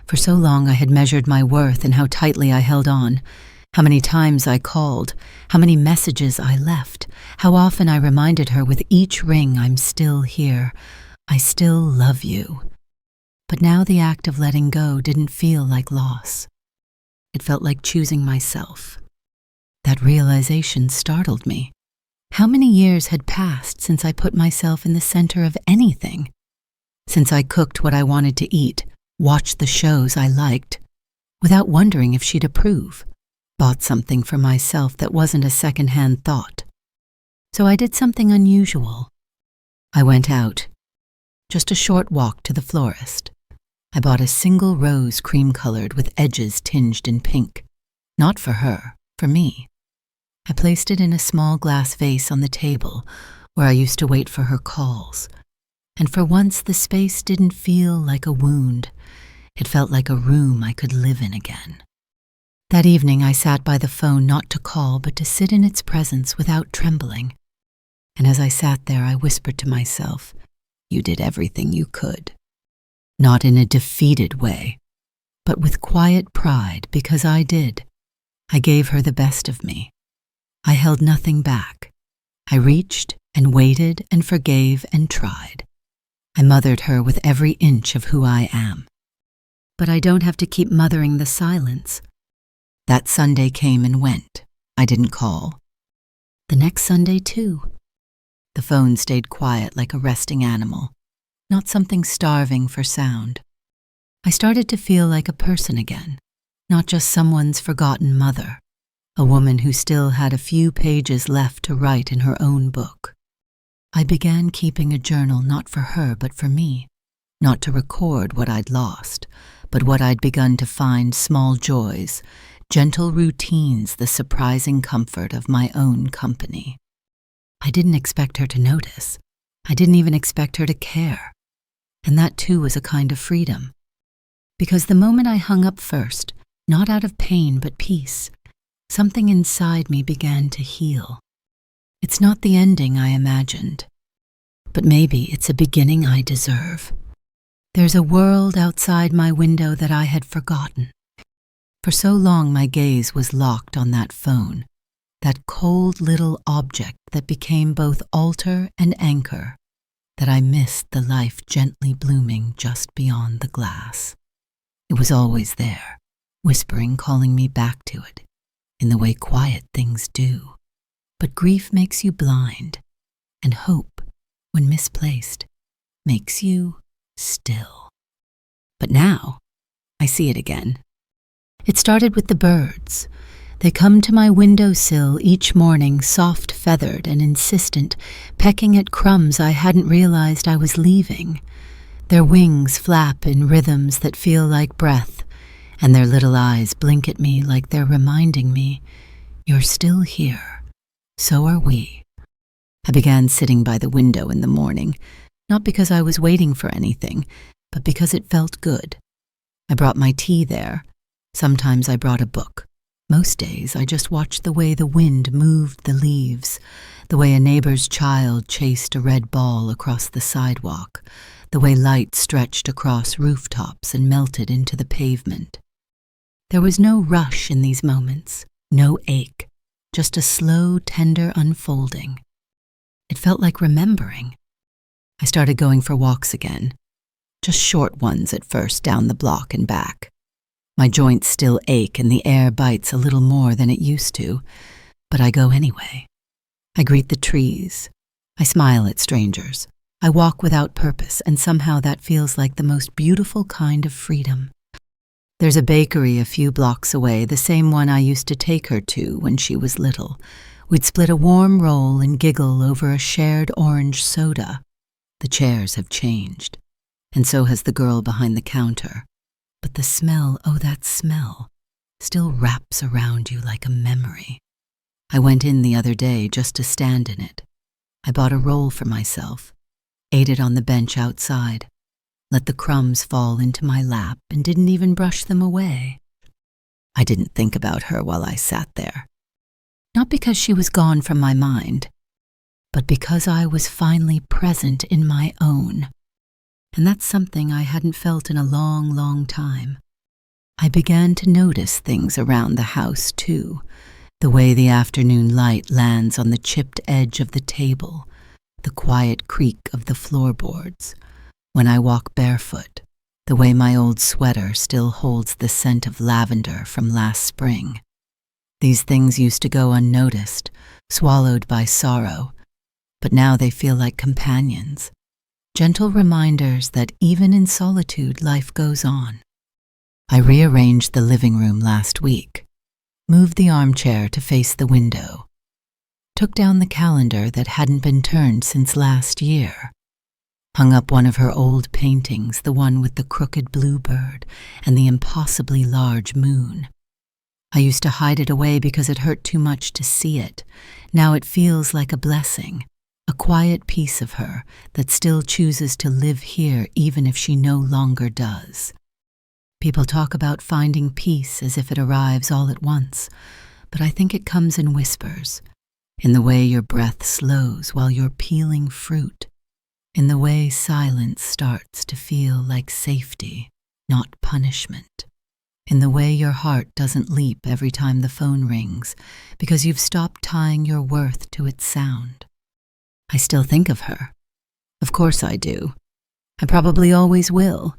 For so long I had measured my worth and how tightly I held on, how many times I called, how many messages I left, how often I reminded her with each ring, I'm still here, I still love you. But now the act of letting go didn't feel like loss. It felt like choosing myself. That realization startled me. How many years had passed since I put myself in the center of anything? Since I cooked what I wanted to eat, watched the shows I liked, without wondering if she'd approve, bought something for myself that wasn't a second-hand thought. So I did something unusual. I went out, just a short walk to the florist. I bought a single rose cream-colored with edges tinged in pink. Not for her, for me. I placed it in a small glass vase on the table where I used to wait for her calls. And for once the space didn't feel like a wound. It felt like a room I could live in again. That evening I sat by the phone not to call but to sit in its presence without trembling. And as I sat there, I whispered to myself, "You did everything you could." Not in a defeated way, but with quiet pride, because I did. I gave her the best of me. I held nothing back. I reached and waited and forgave and tried. I mothered her with every inch of who I am. But I don't have to keep mothering the silence. That Sunday came and went. I didn't call. The next Sunday, too. The phone stayed quiet like a resting animal, not something starving for sound. I started to feel like a person again, not just someone's forgotten mother, a woman who still had a few pages left to write in her own book. I began keeping a journal not for her but for me, not to record what I'd lost, but what I'd begun to find: small joys, gentle routines, the surprising comfort of my own company. I didn't expect her to notice. I didn't even expect her to care. And that too was a kind of freedom. Because the moment I hung up first, not out of pain but peace, something inside me began to heal. It's not the ending I imagined, but maybe it's a beginning I deserve. There's a world outside my window that I had forgotten. For so long my gaze was locked on that phone, that cold little object that became both altar and anchor, that I missed the life gently blooming just beyond the glass. It was always there, whispering, calling me back to it, in the way quiet things do. But grief makes you blind, and hope, when misplaced, makes you still. But now, I see it again. It started with the birds. They come to my windowsill each morning, soft-feathered and insistent, pecking at crumbs I hadn't realized I was leaving. Their wings flap in rhythms that feel like breath, and their little eyes blink at me like they're reminding me, "You're still here. So are we." I began sitting by the window in the morning, not because I was waiting for anything, but because it felt good. I brought my tea there. Sometimes I brought a book. Most days I just watched the way the wind moved the leaves, the way a neighbor's child chased a red ball across the sidewalk, the way light stretched across rooftops and melted into the pavement. There was no rush in these moments, no ache, just a slow, tender unfolding. It felt like remembering. I started going for walks again, just short ones at first down the block and back. My joints still ache and the air bites a little more than it used to, but I go anyway. I greet the trees. I smile at strangers. I walk without purpose, and somehow that feels like the most beautiful kind of freedom. There's a bakery a few blocks away, the same one I used to take her to when she was little. We'd split a warm roll and giggle over a shared orange soda. The chairs have changed, and so has the girl behind the counter. But the smell, oh, that smell, still wraps around you like a memory. I went in the other day just to stand in it. I bought a roll for myself, ate it on the bench outside, let the crumbs fall into my lap and didn't even brush them away. I didn't think about her while I sat there. Not because she was gone from my mind, but because I was finally present in my own. And that's something I hadn't felt in a long, long time. I began to notice things around the house, too. The way the afternoon light lands on the chipped edge of the table, the quiet creak of the floorboards. When I walk barefoot, the way my old sweater still holds the scent of lavender from last spring. These things used to go unnoticed, swallowed by sorrow, but now they feel like companions. Gentle reminders that even in solitude, life goes on. I rearranged the living room last week, moved the armchair to face the window, took down the calendar that hadn't been turned since last year, hung up one of her old paintings, the one with the crooked bluebird and the impossibly large moon. I used to hide it away because it hurt too much to see it. Now it feels like a blessing. A quiet piece of her that still chooses to live here even if she no longer does. People talk about finding peace as if it arrives all at once, but I think it comes in whispers. in the way your breath slows while you're peeling fruit, in the way silence starts to feel like safety, not punishment, in the way your heart doesn't leap every time the phone rings because you've stopped tying your worth to its sound. I still think of her. Of course I do. I probably always will.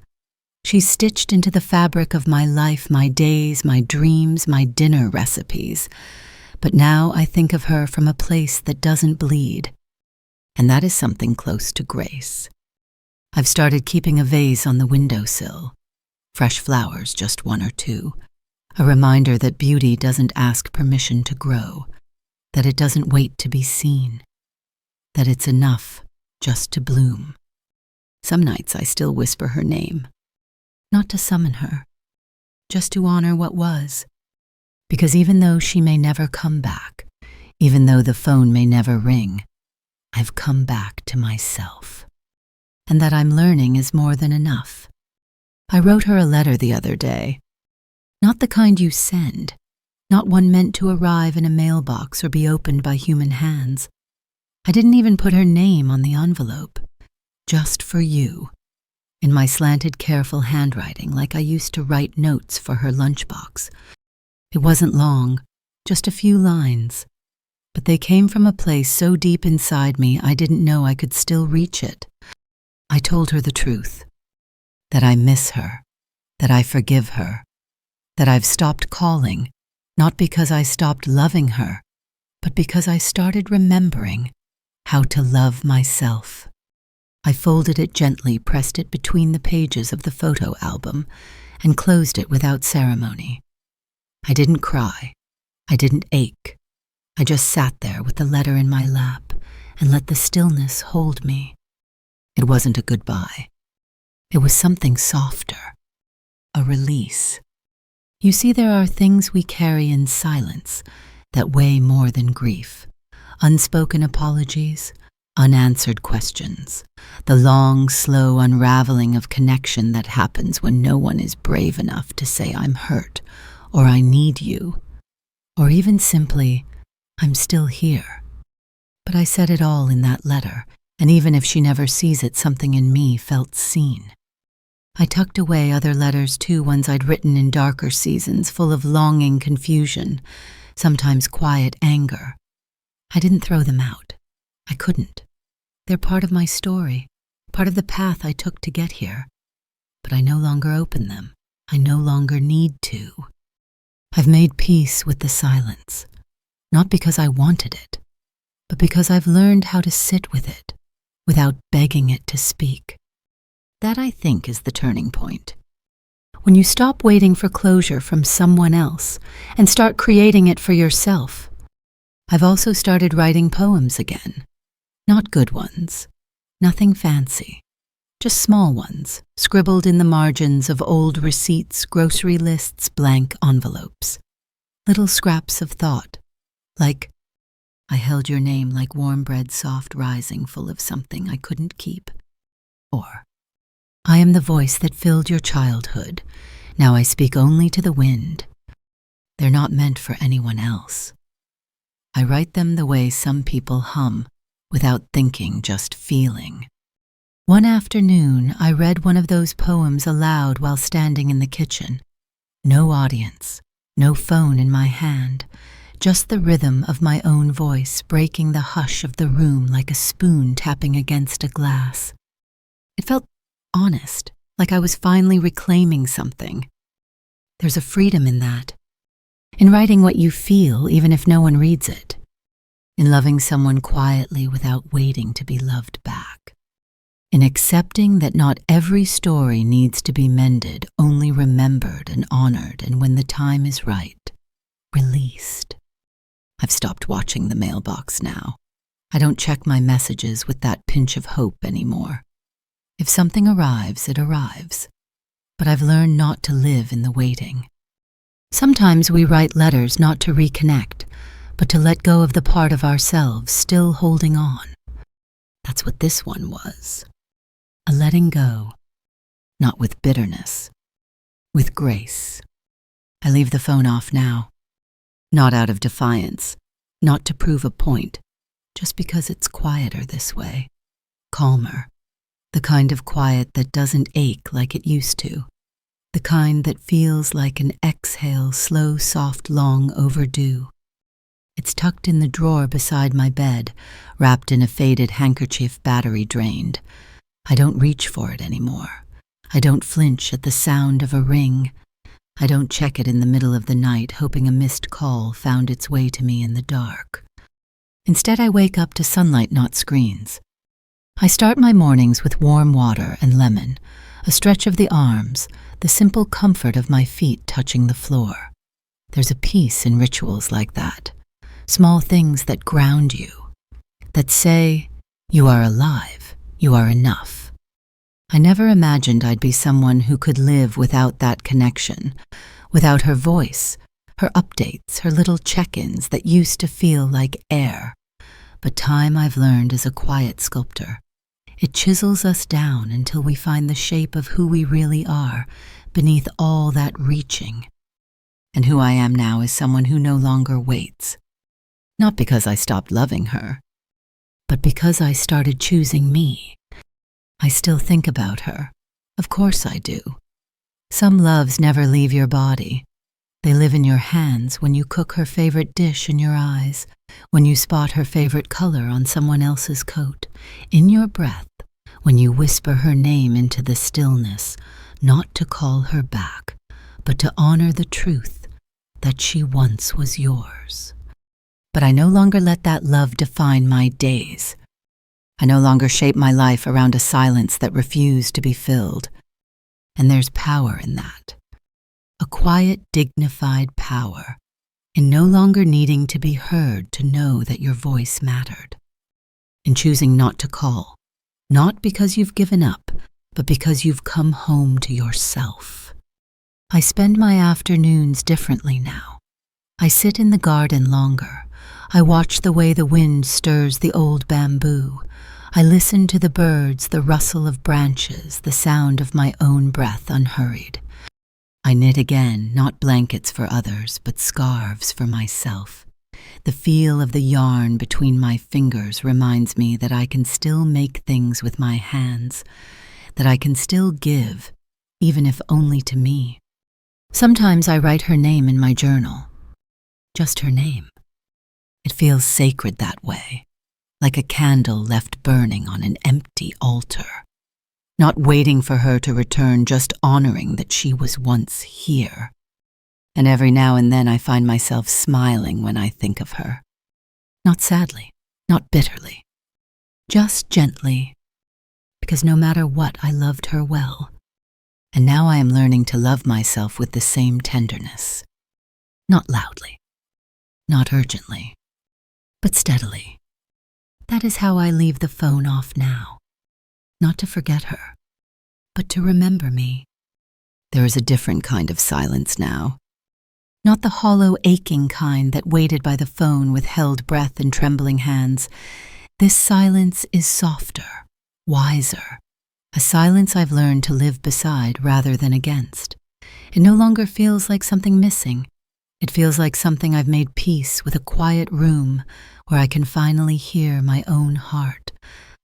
She's stitched into the fabric of my life, my days, my dreams, my dinner recipes. But now I think of her from a place that doesn't bleed. And that is something close to grace. I've started keeping a vase on the windowsill. Fresh flowers, just one or two. A reminder that beauty doesn't ask permission to grow, that it doesn't wait to be seen, that it's enough just to bloom. Some nights I still whisper her name, not to summon her, just to honor what was. Because even though she may never come back, even though the phone may never ring, I've come back to myself. And that I'm learning is more than enough. I wrote her a letter the other day. Not the kind you send, not one meant to arrive in a mailbox or be opened by human hands. I didn't even put her name on the envelope. Just for you, in my slanted, careful handwriting like I used to write notes for her lunchbox. It wasn't long, just a few lines, but they came from a place so deep inside me I didn't know I could still reach it. I told her the truth, that I miss her, that I forgive her, that I've stopped calling, not because I stopped loving her, but because I started remembering how to love myself. I folded it gently, pressed it between the pages of the photo album, and closed it without ceremony. I didn't cry. I didn't ache. I just sat there with the letter in my lap and let the stillness hold me. It wasn't a goodbye. It was something softer, a release. You see, there are things we carry in silence that weigh more than grief. Unspoken apologies, unanswered questions, the long, slow unraveling of connection that happens when no one is brave enough to say I'm hurt, or I need you, or even simply, I'm still here. But I said it all in that letter, and even if she never sees it, something in me felt seen. I tucked away other letters too, ones I'd written in darker seasons, full of longing confusion, sometimes quiet anger. I didn't throw them out. I couldn't. They're part of my story, part of the path I took to get here. But I no longer open them. I no longer need to. I've made peace with the silence, not because I wanted it, but because I've learned how to sit with it without begging it to speak. That, I think, is the turning point. When you stop waiting for closure from someone else and start creating it for yourself. I've also started writing poems again. Not good ones, nothing fancy, just small ones, scribbled in the margins of old receipts, grocery lists, blank envelopes. Little scraps of thought, like, I held your name like warm bread soft rising full of something I couldn't keep. Or, I am the voice that filled your childhood. Now I speak only to the wind. They're not meant for anyone else. I write them the way some people hum, without thinking, just feeling. One afternoon, I read one of those poems aloud while standing in the kitchen. No audience, no phone in my hand, just the rhythm of my own voice breaking the hush of the room like a spoon tapping against a glass. It felt honest, like I was finally reclaiming something. There's a freedom in that. In writing what you feel, even if no one reads it. In loving someone quietly without waiting to be loved back. In accepting that not every story needs to be mended, only remembered and honored, and when the time is right, released. I've stopped watching the mailbox now. I don't check my messages with that pinch of hope anymore. If something arrives, it arrives. But I've learned not to live in the waiting. Sometimes we write letters not to reconnect, but to let go of the part of ourselves still holding on. That's what this one was. A letting go, not with bitterness, with grace. I leave the phone off now, not out of defiance, not to prove a point, just because it's quieter this way, calmer, the kind of quiet that doesn't ache like it used to, the kind that feels like an exhale, slow, soft, long overdue. It's tucked in the drawer beside my bed, wrapped in a faded handkerchief, battery drained. I don't reach for it anymore. I don't flinch at the sound of a ring. I don't check it in the middle of the night, hoping a missed call found its way to me in the dark. Instead, I wake up to sunlight, not screens. I start my mornings with warm water and lemon, a stretch of the arms, the simple comfort of my feet touching the floor. There's a peace in rituals like that. Small things that ground you, that say, you are alive, you are enough. I never imagined I'd be someone who could live without that connection, without her voice, her updates, her little check-ins that used to feel like air. But time, I've learned, is a quiet sculptor. It chisels us down until we find the shape of who we really are beneath all that reaching. And who I am now is someone who no longer waits. Not because I stopped loving her, but because I started choosing me. I still think about her. Of course I do. Some loves never leave your body. They live in your hands when you cook her favorite dish in your eyes, when you spot her favorite color on someone else's coat, in your breath, when you whisper her name into the stillness, not to call her back, but to honor the truth that she once was yours. But I no longer let that love define my days. I no longer shape my life around a silence that refused to be filled. And there's power in that. A quiet, dignified power in no longer needing to be heard to know that your voice mattered. In choosing not to call, not because you've given up, but because you've come home to yourself. I spend my afternoons differently now. I sit in the garden longer. I watch the way the wind stirs the old bamboo. I listen to the birds, the rustle of branches, the sound of my own breath unhurried. I knit again, not blankets for others, but scarves for myself. The feel of the yarn between my fingers reminds me that I can still make things with my hands, that I can still give, even if only to me. Sometimes I write her name in my journal. Just her name. It feels sacred that way, like a candle left burning on an empty altar. Not waiting for her to return, just honoring that she was once here. And every now and then I find myself smiling when I think of her. Not sadly, not bitterly, just gently, because no matter what, I loved her well. And now I am learning to love myself with the same tenderness. Not loudly, not urgently, but steadily. That is how I leave the phone off now. Not to forget her, but to remember me. There is a different kind of silence now. Not the hollow, aching kind that waited by the phone with held breath and trembling hands. This silence is softer, wiser, a silence I've learned to live beside rather than against. It no longer feels like something missing. It feels like something I've made peace with, a quiet room where I can finally hear my own heart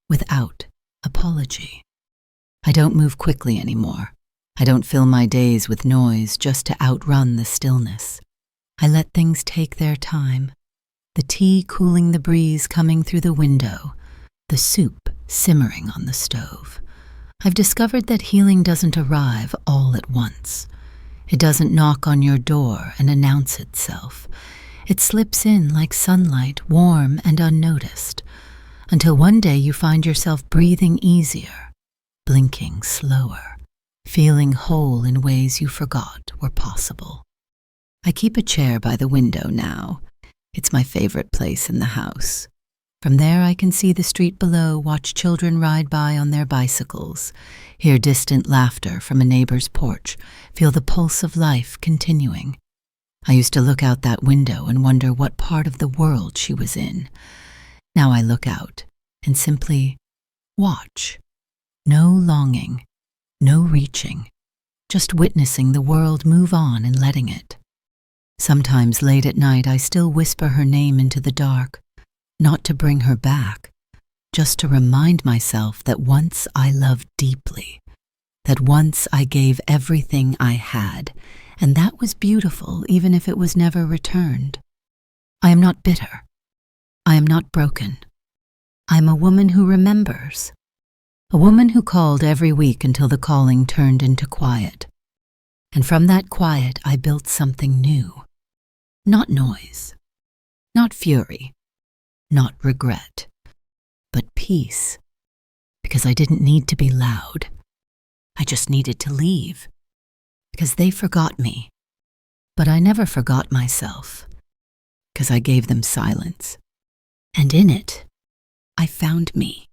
without apology. I don't move quickly anymore. I don't fill my days with noise just to outrun the stillness. I let things take their time. The tea cooling the breeze coming through the window, the soup simmering on the stove. I've discovered that healing doesn't arrive all at once. It doesn't knock on your door and announce itself. It slips in like sunlight, warm and unnoticed, until one day you find yourself breathing easier, blinking slower, feeling whole in ways you forgot were possible. I keep a chair by the window now. It's my favorite place in the house. From there I can see the street below, watch children ride by on their bicycles, hear distant laughter from a neighbor's porch, feel the pulse of life continuing. I used to look out that window and wonder what part of the world she was in. Now I look out and simply watch. No longing, no reaching, just witnessing the world move on and letting it. Sometimes late at night I still whisper her name into the dark, not to bring her back, just to remind myself that once I loved deeply, that once I gave everything I had, and that was beautiful even if it was never returned. I am not bitter. I am not broken. I am a woman who remembers. A woman who called every week until the calling turned into quiet. And from that quiet I built something new. Not noise, not fury, not regret, but peace. Because I didn't need to be loud. I just needed to leave. Because they forgot me. But I never forgot myself. Because I gave them silence. And in it, I found me.